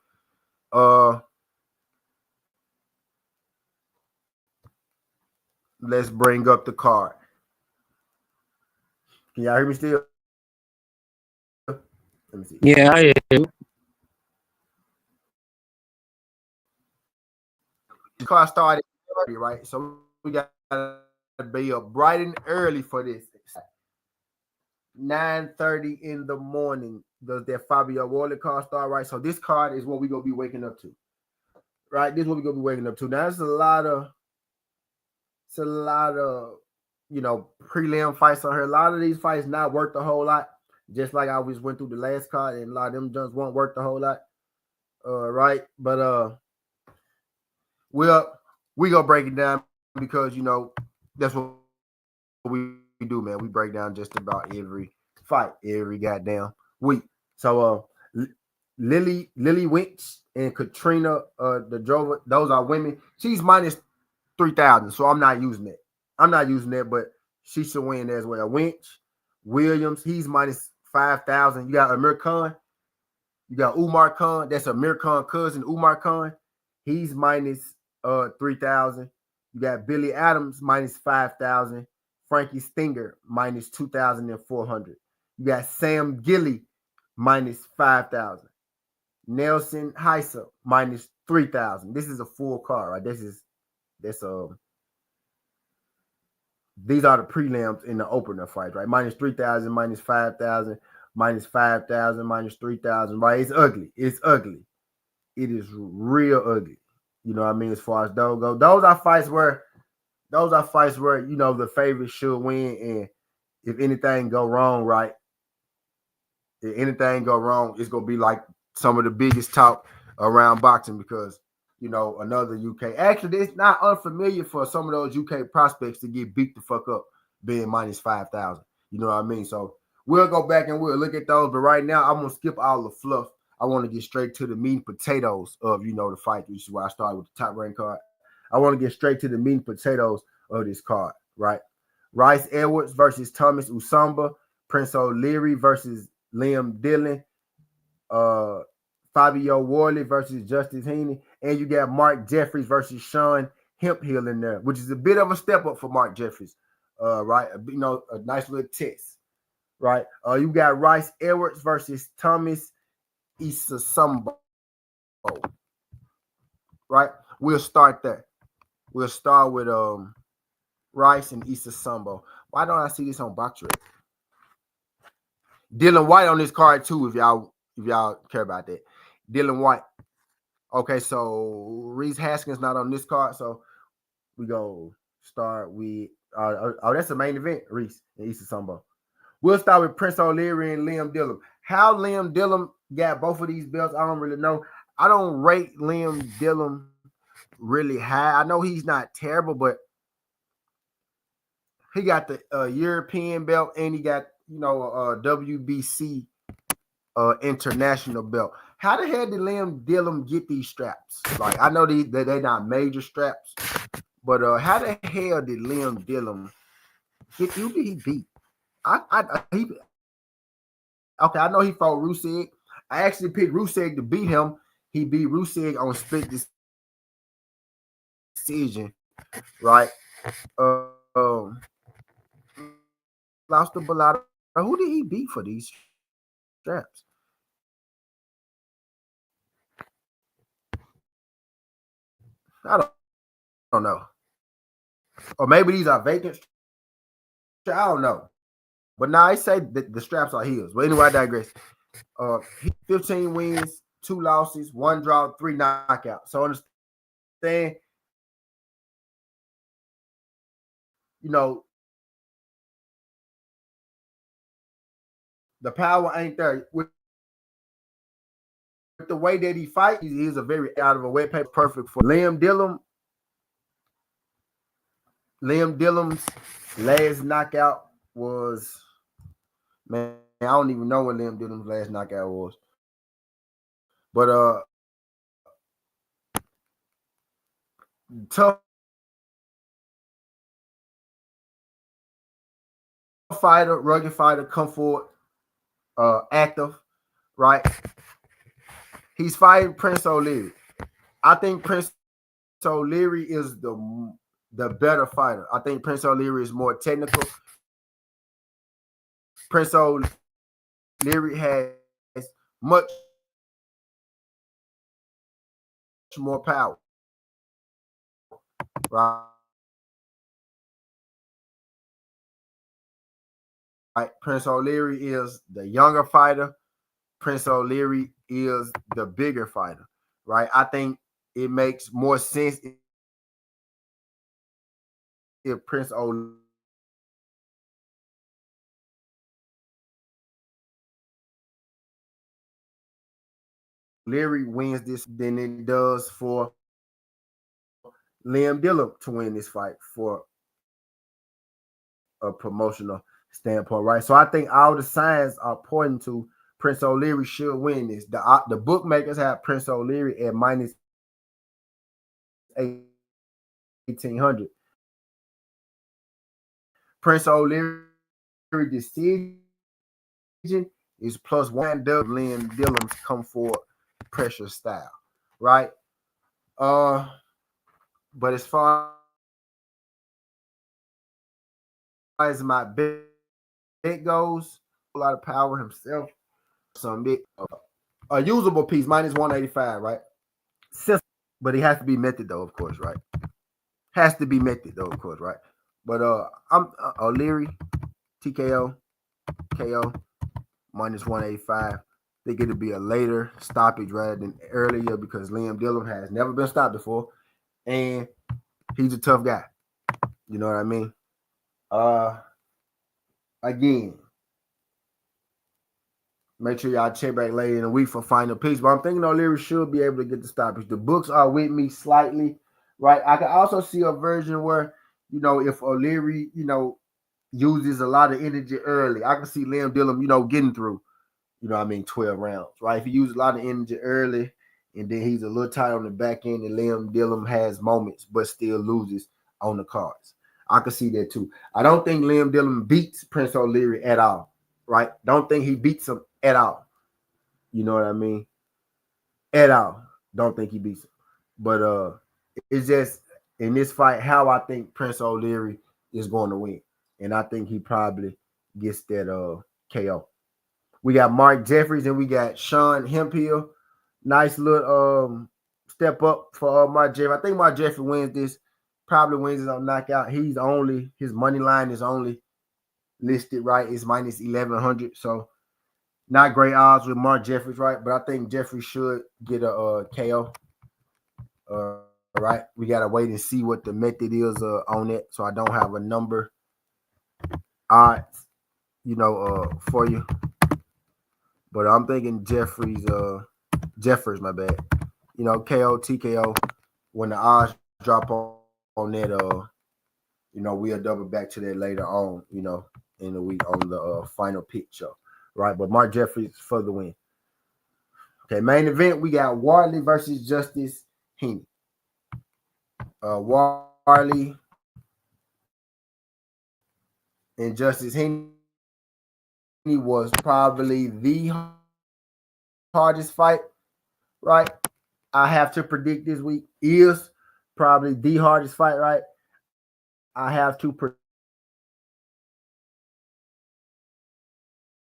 Let's bring up the card. Can y'all hear me still? Let me see. Yeah, I hear you. The card started early, right? So we got to be up bright and early for this. 9:30 in the morning does that Fabio Wardley card start, right? So this card is what we're going to be waking up to, right? This is what we're going to be waking up to. Now, it's a lot of prelim fights on here. A lot of these fights not worth a whole lot, just like I always went through the last card, and a lot of them just won't worth a whole lot, right? But we gonna break it down because that's what we do, man. We break down just about every fight every goddamn week. So Lily Winch and Katrina Dejova, those are women. She's minus 3,000, so I'm not using it. But she should win as well. Winch, Williams, he's minus 5,000. You got Amir Khan. You got Umar Khan. That's Amir Khan cousin, Umar Khan. He's minus 3,000. You got Billy Adams minus 5,000. Frankie Stinger minus 2,400. You got Sam Gilly minus 5,000. Nelson Heiser minus 3,000. This is a full card, right? These are the prelims in the opener fight, right? Minus 3,000, minus 5,000, minus 5,000, minus 3,000, right? It's ugly. It's ugly. It is real ugly. You know what I mean? As far as those go, those are fights where you know the favorite should win, and if anything go wrong, right? If anything go wrong, it's gonna be like some of the biggest talk around boxing because you know another UK. Actually, it's not unfamiliar for some of those UK prospects to get beat the fuck up being minus 5,000. You know what I mean? So we'll go back and we'll look at those. But right now, I'm gonna skip all the fluff. I want to get straight to the meat and potatoes of the fight. Which is why I started with the top rank card. I want to get straight to the meat and potatoes of this card. Right, Rice Edwards versus Thomas Usamba, Prince O'Leary versus Liam Dillon, Fabio Wardley versus Justice Haney, and you got Mark Jeffries versus Sean Hemphill in there, which is a bit of a step up for Mark Jeffries, right? A nice little test, right? You got Rice Edwards versus Thomas Isasumbo, right? We'll start there. We'll start with Rice and Isasumbo. Why don't I see this on BoxRec? Dylan White on this card too, if y'all care about that. Dylan White. Okay, so Reese Haskins not on this card, so we go start with that's the main event, Reese and Issa Sambo. We'll start with Prince O'Leary and Liam Dillon. How Liam Dillon got both of these belts, I don't really know. I don't rate Liam Dillon really high. I know he's not terrible, but he got the European belt and he got WBC international belt. How the hell did Liam Dillon get these straps? Like I know they're not major straps, but how the hell did Liam Dillon get? Who did he beat? Okay, I know he fought Ruseg. I actually picked Ruseg to beat him. He beat Ruseg on split decision, right? Lost to Bellata. Who did he beat for these straps? I don't know. Or maybe these are vacant. I don't know. But now I say that the straps are his. But anyway, I digress. 15 wins, 2 losses, 1 draw, 3 knockouts. So understand, the power ain't there. With the way that he fights, he's a very out of a wet paper perfect for Liam Dillon. Liam Dillon's last knockout was, man, I don't even know what Liam Dillon's last knockout was. But tough fighter, rugged fighter, come forward, active, right? He's fighting Prince O'Leary. I think Prince O'Leary is the better fighter. I think Prince O'Leary is more technical. Prince O'Leary has much more power, right? Prince O'Leary is the younger fighter. Prince O'Leary is the bigger fighter, right? I think it makes more sense if Prince O'Leary wins this than it does for Liam Dillon to win this fight for a promotional standpoint, right? So I think all the signs are pointing to Prince O'Leary should win this. The bookmakers have Prince O'Leary at minus 1,800. Prince O'Leary decision is plus one dub. Liam Dillon's come forward pressure style, right? But as far as my bet goes, a lot of power himself. Some big a usable piece, minus 185, right? But it has to be method though, of course, right? Has to be method though, of course, right? But I'm O'Leary, TKO, KO, minus 185. I think it'll be a later stoppage rather than earlier because Liam Dillon has never been stopped before, and he's a tough guy. You know what I mean? Again, make sure y'all check back later in the week for final picks. But I'm thinking O'Leary should be able to get the stoppage. The books are with me slightly, right? I can also see a version where, if O'Leary, uses a lot of energy early, I can see Liam Dillon, getting through, 12 rounds, right? If he uses a lot of energy early and then he's a little tight on the back end and Liam Dillon has moments but still loses on the cards. I can see that too. I don't think Liam Dillon beats Prince O'Leary at all, right? Don't think he beats him at all. You know what I mean? At all. Don't think he beats him. But it's just in this fight how I think Prince O'Leary is going to win. And I think he probably gets that KO. We got Mark Jeffries and we got Sean Hemphill. Nice little step up for Mark Jeffries. I think Mark Jeffries wins this. Probably wins it on knockout. His money line is only listed, right? It's minus 1,100. So not great odds with Mark Jeffries, right? But I think Jeffries should get a KO. Right. We gotta wait and see what the method is on it. So I don't have a number odds, for you. But I'm thinking Jeffries, my bad. KO, TKO. When the odds drop on that, we'll double back to that later on, in the week on the final pick show. Right. But Mark Jeffries for the win. Okay, main event, we got Wardley versus Justice Haney. Wardley and Justice Haney was probably the hardest fight, right? I have to predict this week is probably the hardest fight, right? I have to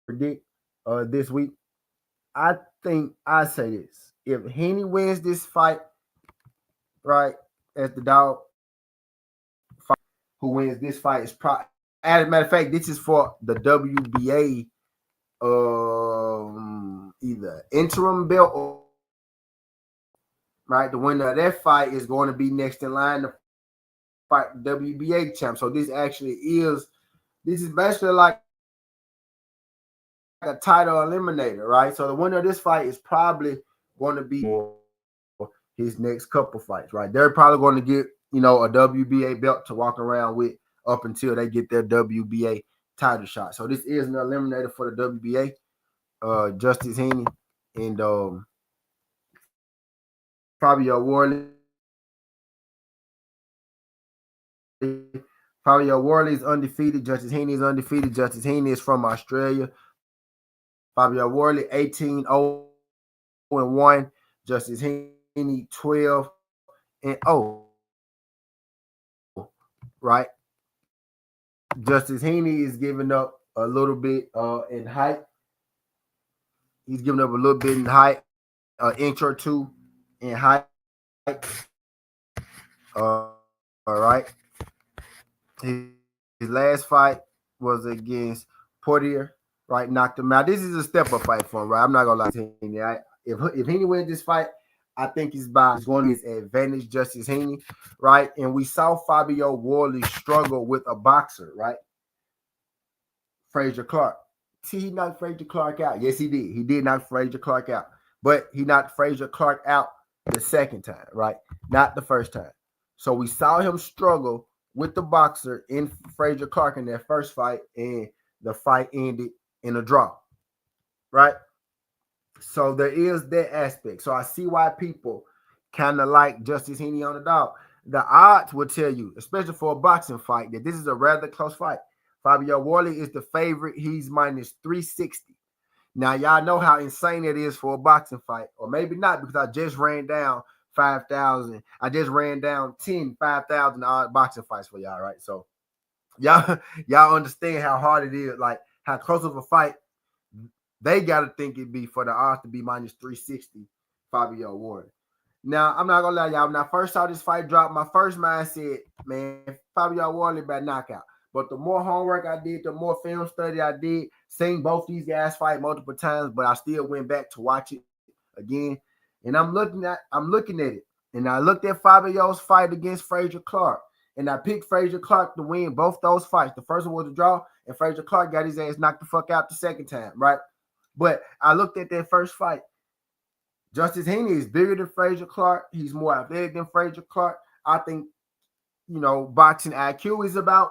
predict this week. I think I say this. If Haney wins this fight, right, as the dog fight, who wins this fight is probably, as a matter of fact, this is for the WBA either interim belt or, right, the winner of that fight is going to be next in line to fight the WBA champ. So this is basically like a title eliminator, right? So the winner of this fight is probably going to be his next couple fights, right? They're probably going to get, a WBA belt to walk around with up until they get their WBA title shot. So this is an eliminator for the WBA, Justice Haney and Fabio Wardley. Fabio Wardley is undefeated. Justice Haney is undefeated. Justice Haney is from Australia. Fabio Wardley 18-0-1. Justice Haney 12-0. Right? Justice Haney is giving up a little bit in height. He's giving up a little bit in height, inch or two in height. All right. His last fight was against Portier, right? Knocked him out. This is a step-up fight for him, right? I'm not gonna lie to Haney. If Haney wins this fight, I think he's going to his advantage, Justice Haney, right? And we saw Fabio Wardley struggle with a boxer, right? Frazier Clark. See, he knocked Frazier Clark out. Yes, he did. He did knock Frazier Clark out. But he knocked Frazier Clark out the second time, right? Not the first time. So we saw him struggle with the boxer in Frazier Clark in that first fight, and the fight ended in a draw, right? So there is that aspect. So I see why people kind of like Justice Haney on the dog. The odds will tell you, especially for a boxing fight, that this is a rather close fight. Fabio Wardley is the favorite. He's minus 360. Now, y'all know how insane it is for a boxing fight, or maybe not, because I just ran down 5,000. I just ran down 5,000 odd boxing fights for y'all, right? So y'all understand how hard it is, like how close of a fight They got to think it'd be for the odds to be minus 360, Fabio Wardley. Now, I'm not going to lie, y'all. When I first saw this fight drop, my first mind said, man, Fabio Wardley by knockout. But the more homework I did, the more film study I did, seeing both these guys fight multiple times, but I still went back to watch it again. And I'm looking at it. And I looked at Fabio's fight against Frazier Clark. And I picked Frazier Clark to win both those fights. The first one was a draw, and Frazier Clark got his ass knocked the fuck out the second time, right? But I looked at that first fight. Justice Haney is bigger than Frazier Clark. He's more athletic than Frazier Clark. I think, boxing IQ is about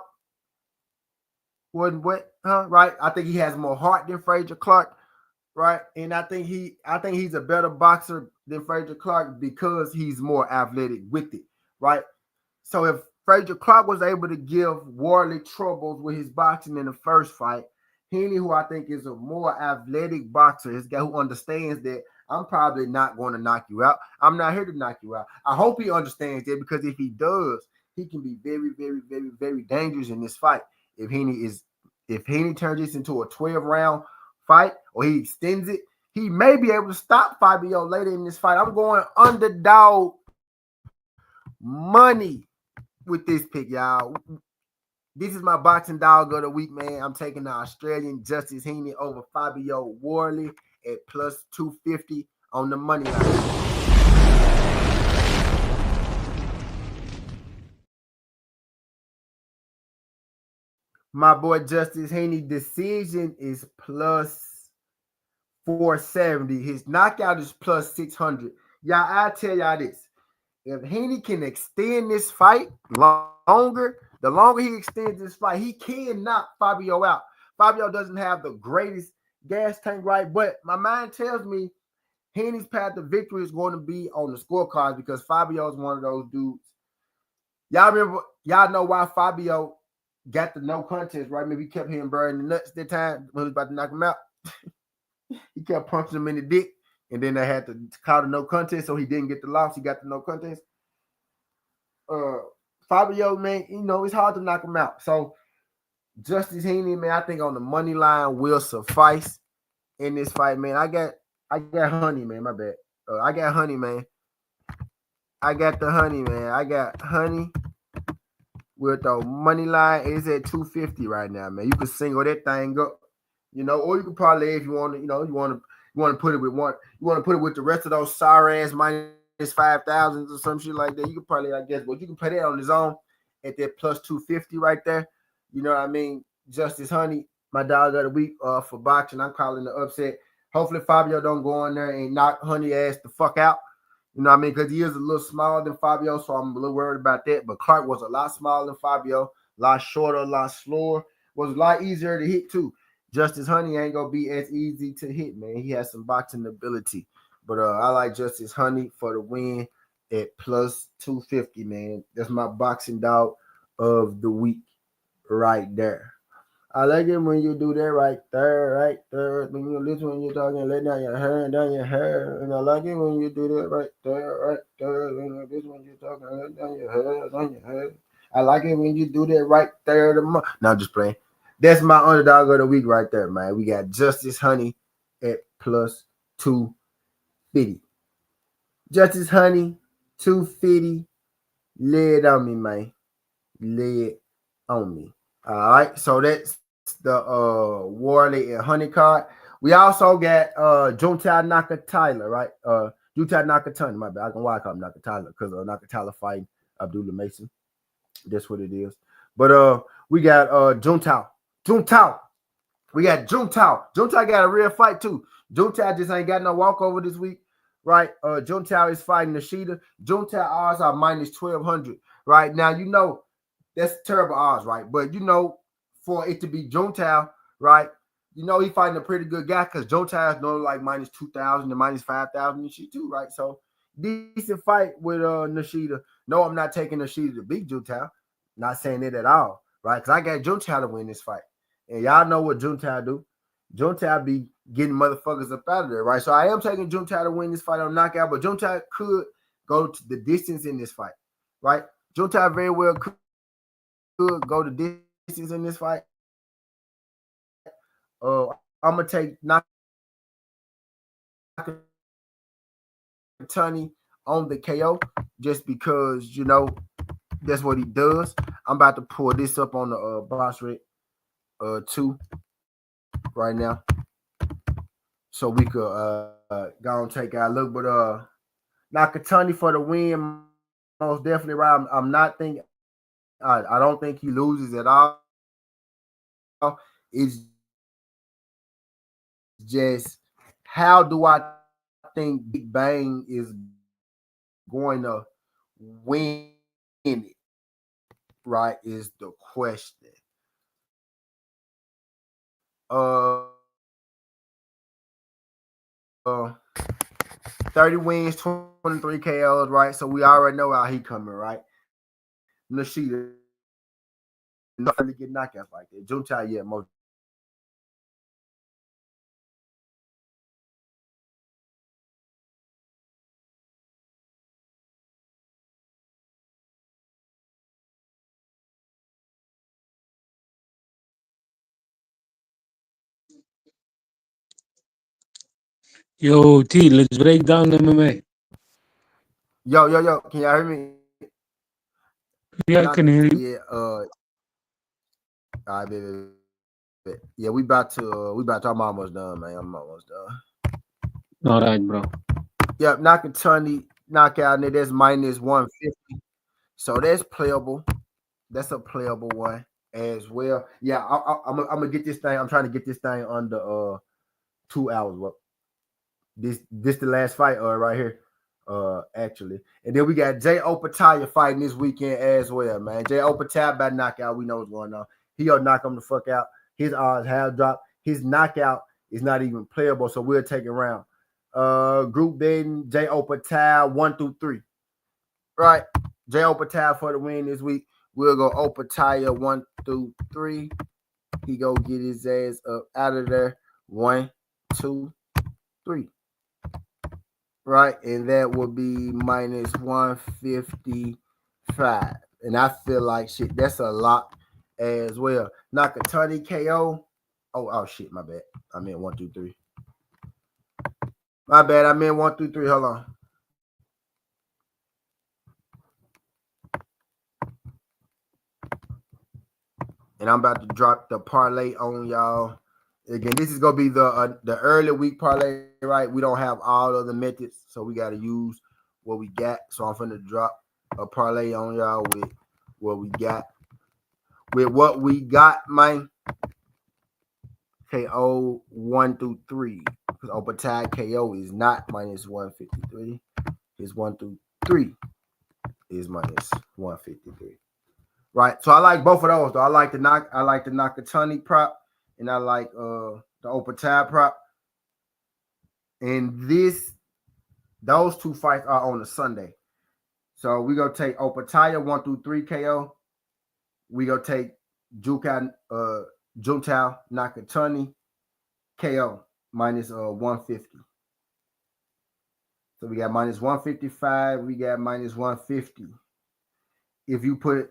right? I think he has more heart than Frazier Clark, right? And I think he's a better boxer than Frazier Clark because he's more athletic with it, right? So if Frazier Clark was able to give Wardley troubles with his boxing in the first fight, Haney, who I think is a more athletic boxer, this guy who understands that I'm probably not going to knock you out. I'm not here to knock you out. I hope he understands that, because if he does, he can be very, very, very, very dangerous in this fight. If Haney turns this into a 12-round fight or he extends it, he may be able to stop Fabio later in this fight. I'm going underdog money with this pick, y'all. This is my boxing dog of the week, man. I'm taking the Australian Justice Haney over Fabio Wardley at plus 250 on the money line. My boy Justice Haney decision is plus 470. His knockout is plus 600. Y'all, I tell y'all this. If Haney can extend this fight longer, the longer he extends this fight, he can knock Fabio out. Fabio doesn't have the greatest gas tank, right? But my mind tells me Haney's path to victory is going to be on the scorecards, because Fabio is one of those dudes. Y'all know why Fabio got the no contest, right? Maybe he kept hitting Bird in the nuts that time when he was about to knock him out. He kept punching him in the dick, and then they had to call the no contest, so he didn't get the loss. He got the no contest. Fabio, man, it's hard to knock him out. So Justice Haney, man, I think on the money line will suffice in this fight, man. I got Honey, man. My bad. I got Honey, man. I got the Honey, man. I got Honey with the money line. It's at 250 right now, man. You can single that thing up, or you can parlay if you want to. You want to put it with one. You want to put it with the rest of those sorry ass minus 5,000 or some shit like that. You can probably, I guess, but you can play that on his own at that plus 250 right there. You know what I mean? Justice Honey, my dog of the week for boxing. I'm calling the upset. Hopefully Fabio don't go in there and knock Honey ass the fuck out. You know what I mean? Because he is a little smaller than Fabio, so I'm a little worried about that. But Clark was a lot smaller than Fabio, a lot shorter, a lot slower. Was a lot easier to hit too. Justice Honey ain't gonna be as easy to hit, man. He has some boxing ability. But I like Justice Honey for the win at plus 250, man. That's my boxing dog of the week right there. I like it when you do that right there. When you listen when you're talking, let down your hair and down your hair. And I like it when you do that right there. When you listen when you're talking, let down your hair, down your hair. I like it when you do that right there. No, I'm just playing. That's my underdog of the week right there, man. We got Justice Honey at plus 250. Justice Honey, 250. Lay it on me, man. Lay it on me. All right. So that's the Wardley and Honey card. We also got TWTea Nakatani, right? TWTea Nakatani, my bad. I don't know why I call him Nakatani, because Nakatani fighting Abdullah Mason. That's what it is. But we got TWTea. We got TWTea. TWTea got a real fight too. TWTea just ain't got no walkover this week, right? TWTea is fighting Nishida. TWTea odds are minus 1,200 right now. That's terrible odds, right? But for it to be TWTea, right? He fighting a pretty good guy, because TWTea is normally like minus 2,000 and minus 5,000 and shit too, right? So decent fight with Nishida. No, I'm not taking Nishida to beat TWTea. Not saying it at all, right? Because I got TWTea to win this fight. And y'all know what TWTea do. TWTea be getting motherfuckers up out of there, right? So I am taking TWTea to win this fight on knockout, but TWTea could go to the distance in this fight, right? TWTea very well could go the distance in this fight. I'm gonna take knockout Nakatani on the KO just because, you know, that's what he does. I'm about to pull this up on the box rate 2 right now. So we could go and take our look. But Nakatani for the win, most definitely right. I'm not thinking I don't think he loses at all. It's just how do I think Big Bang is going to win it, right? Is the question. Uh 30 wins, 23 KOs, right? So we already know how he coming, right? Nishida, nothing to get knockouts like that. Juntai, yeah, most. Yo, T, let's break down MMA. Yo, can y'all hear me? Yeah, I can hear you. Yeah, all right, baby. Yeah, we about to. I'm almost done, man. I'm almost done. All right, bro. Yep, Nakatani knockout, and that's minus 150. So that's playable. That's a playable one as well. Yeah, I'm gonna get this thing. I'm trying to get this thing under 2 hours. Well, this the last fight right here. Actually. And then we got Jay Opataya fighting this weekend as well, man. Jay Opataya by knockout. We know what's going on. He'll knock him the fuck out. His odds have dropped. His knockout is not even playable, so we'll take it round. Group betting, Jay Opataya 1 through 3. Right. Jay Opataya for the win this week. We'll go Opataya 1 through 3. He go get his ass up out of there. 1, 2, 3. Right, and that would be minus 155. And I feel like shit, that's a lot as well. Nakatani KO. Oh shit, my bad. I meant 1, 2, 3. My bad. I meant 1 through 3. Hold on. And I'm about to drop the parlay on y'all. Again, this is gonna be the early week parlay, right? We don't have all of the methods, so we got to use what we got. So I'm finna drop a parlay on y'all with what we got. With what we got, man. KO 1 through 3. Because Opataya KO is not minus 153. His 1 through 3 is minus 153. Right. So I like both of those though. I like the Nakatani prop, and I like the Opataya prop. And those two fights are on a Sunday. So we gonna take Opataya 1 through 3 KO. We gonna take Juntao Nakatani KO minus 150. So we got minus 155. We got minus 150. If you put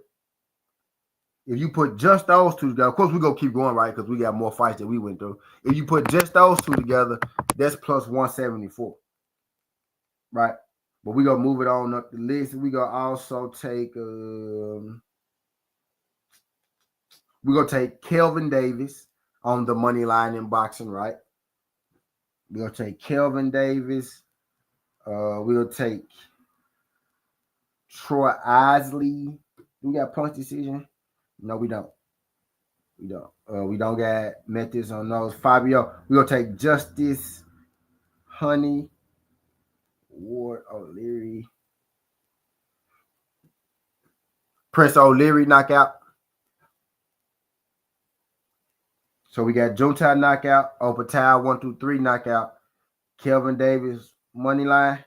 just those two together, of course we're gonna keep going, right? Because we got more fights that we went through. If you put just those two together, that's plus 174. Right? But we're gonna move it on up the list. We're gonna also take we're gonna take Kelvin Davis on the money line in boxing, right? We're gonna take Kelvin Davis. We'll take Troy Isley. We got punch decision. No, we don't. We don't got methods on those. Fabio. We're gonna take Justice Honey. Ward O'Leary. Prince O'Leary knockout. So we got Juntai knockout, Opataya 1 through 3 knockout, Kelvin Davis money line.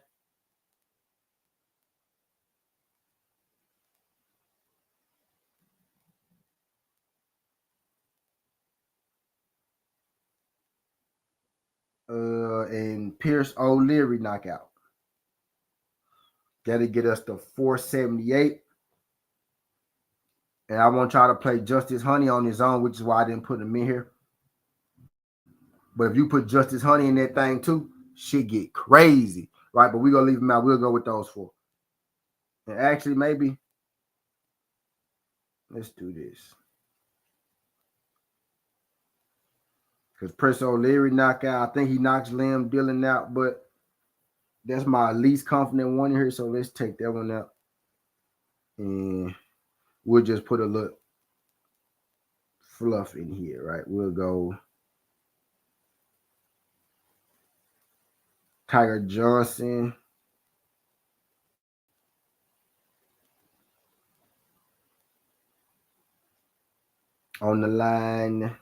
And Pierce O'Leary knockout. That'll get us to 478. And I want y'all to play Justice Honey on his own, which is why I didn't put him in here. But if you put Justice Honey in that thing too, shit get crazy, right? But we're gonna leave them out. We'll go with those 4. And actually, maybe let's do this. Because Prince O'Leary knockout, I think he knocks Liam Dillon out, but that's my least confident one here. So let's take that one out. And we'll just put a little fluff in here, right? We'll go Tiger Johnson. On the line.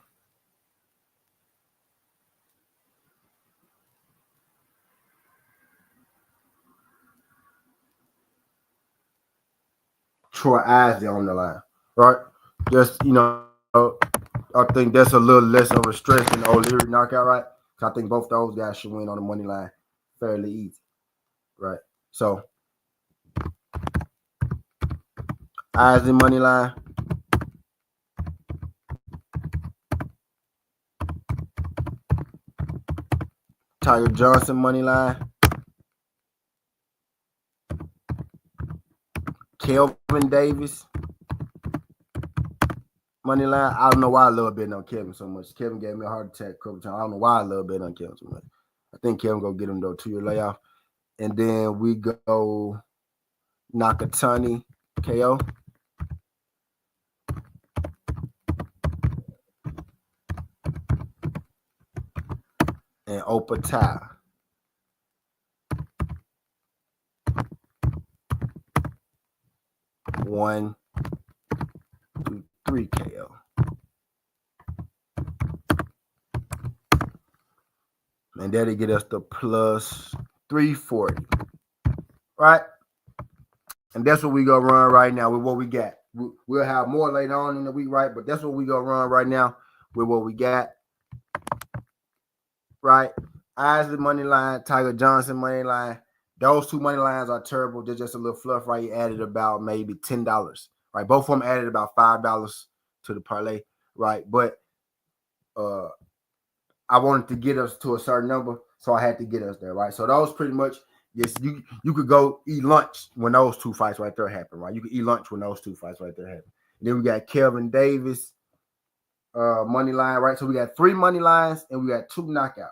Troy Isley on the line, right? Just, I think that's a little less of a stretch than the O'Leary knockout, right? So I think both those guys should win on the money line fairly easy, right? So Isley money line. Tiger Johnson money line. Kelvin Davis money line. I don't know why I love betting on Kevin so much. Kevin gave me a heart attack a couple times. I don't know why I love betting on Kevin so much. I think Kevin gonna get him though 2-year layoff. And then we go Nakatani KO. And TWTea. 1, 2, 3 KO. And that'll get us to plus 340. Right? And that's what we gonna run right now with what we got. We'll have more later on in the week, right? But that's what we gonna run right now with what we got. Right? Isley money line, Tiger Johnson money line. Those 2 money lines are terrible. They're just a little fluff, right? You added about maybe $10, right? Both of them added about $5 to the parlay, right? But I wanted to get us to a certain number, so I had to get us there, right? So those pretty much, yes, you could go eat lunch when those 2 fights right there happen, right? You could eat lunch when those 2 fights right there happen. And then we got Kelvin Davis money line, right? So we got 3 money lines and we got 2 knockouts.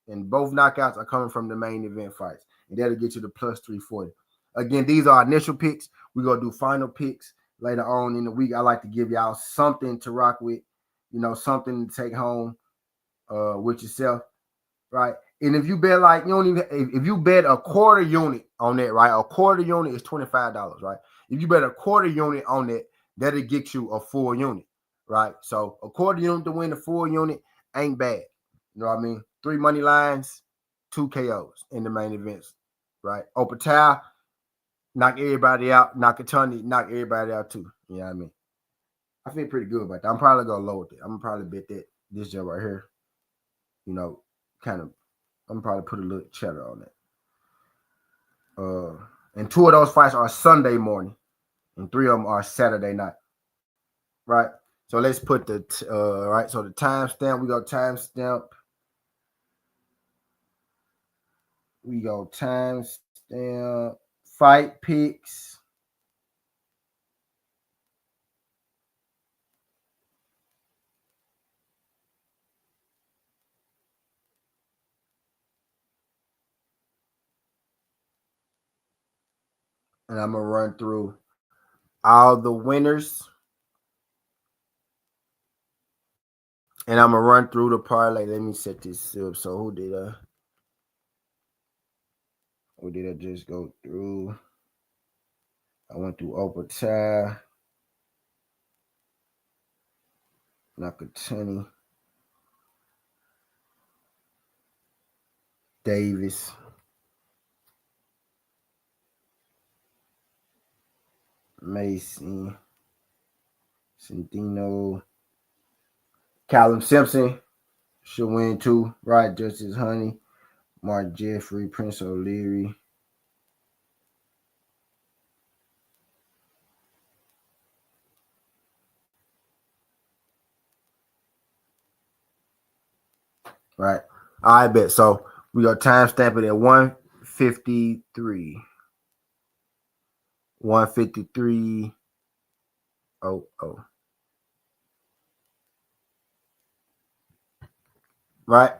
And both knockouts are coming from the main event fights. And that'll get you to plus 340. Again, these are initial picks. We're going to do final picks later on in the week. I like to give y'all something to rock with, something to take home with yourself, right? And if you bet if you bet a quarter unit on that, right? A quarter unit is $25, right? If you bet a quarter unit on that, that'll get you a full unit, right? So a quarter unit to win a full unit ain't bad. You know what I mean? 3 money lines, 2 KOs in the main events, right? TWTea, knock everybody out. Nakatani, knock everybody out too. You know what I mean? I feel pretty good about that. I'm probably going to lower it. I'm going to probably bet that this job right here, I'm probably put a little cheddar on that. And 2 of those fights are Sunday morning, and 3 of them are Saturday night, right? So let's put the right. So the timestamp, we go timestamp. We go timestamp fight picks. And I'm going to run through all the winners. And I'm going to run through the parlay. Let me set this up. So who did I just go through? I went through TWTea, Nakatani, Davis, Mason, Centino, Callum Simpson should win too, right? Justice Honey, Mark Jeffrey, Prince O'Leary. Right. I bet. So We go timestamp it at 153. 153. Oh. Right?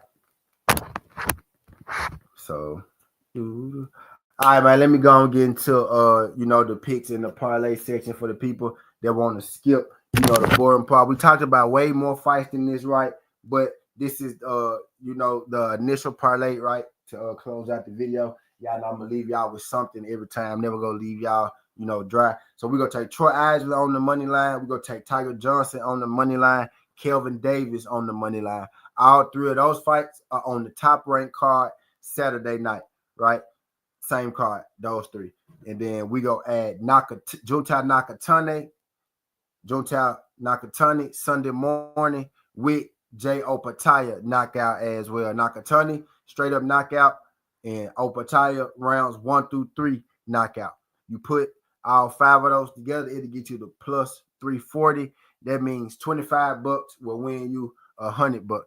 So, all right, man. Let me go and get into the picks in the parlay section for the people that want to skip, the boring part. We talked about way more fights than this, right? But this is the initial parlay, right? To close out the video. Y'all know I'm gonna leave y'all with something every time. Never gonna leave y'all, dry. So we're gonna take Troy Isley on the money line. We're gonna take Tiger Johnson on the money line, Kelvin Davis on the money line. All three of those fights are on the top ranked card Saturday night, right? Same card, those three. And then we go add Nakatani Sunday morning with Jay Opataya knockout as well. Nakatani straight up knockout, and Opataya rounds 1 through 3 knockout. You put all 5 of those together, it'll get you the plus 340. That means $25 will win you $100,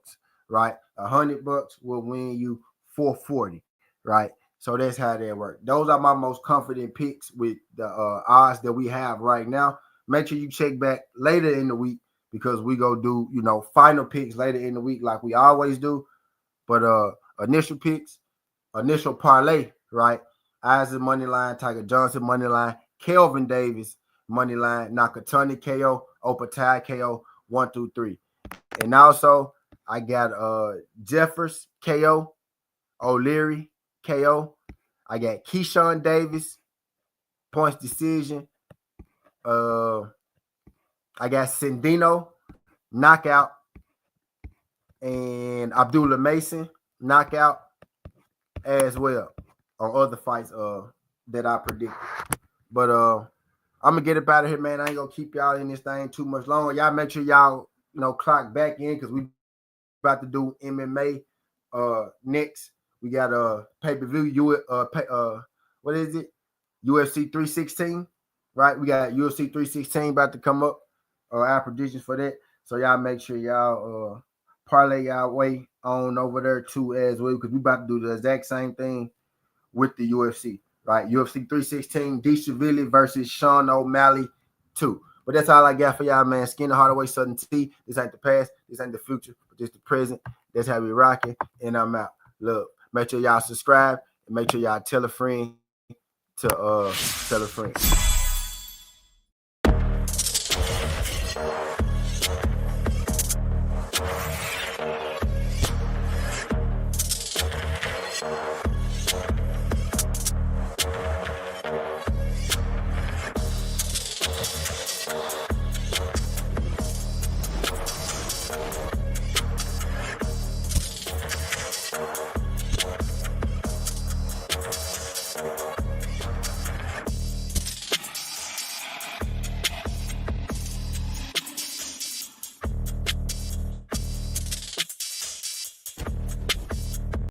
right? $100 will win you 440, right? So that's how that works. Those are my most confident picks with the odds that we have right now. Make sure you check back later in the week because we go do, final picks later in the week like we always do. But initial picks, initial parlay, right? Isley money line, Tiger Johnson money line, Kelvin Davis money line, Nakatani KO, Opataya KO, 1 through 3. And also I got Jeffers KO, O'Leary KO. I got Keyshawn Davis points decision. I got Sendino knockout and Abdullah Mason knockout as well on other fights that I predicted. But I'm gonna get up out of here, man. I ain't gonna keep y'all in this thing too much longer. Y'all make sure y'all clock back in because we about to do MMA next. We got a pay-per-view what is it? UFC 316, right? We got UFC 316 about to come up. Our predictions for that. So y'all make sure y'all parlay y'all way on over there too as well because we about to do the exact same thing with the UFC, right? UFC 316, D. Shivili versus Sean O'Malley 2. But that's all I got for y'all, man. Skinny Hardaway, Southern T. This ain't the past. This ain't the future. But this the present. That's how we rocking. And I'm out. Look, make sure y'all subscribe and make sure y'all tell a friend to tell a friend.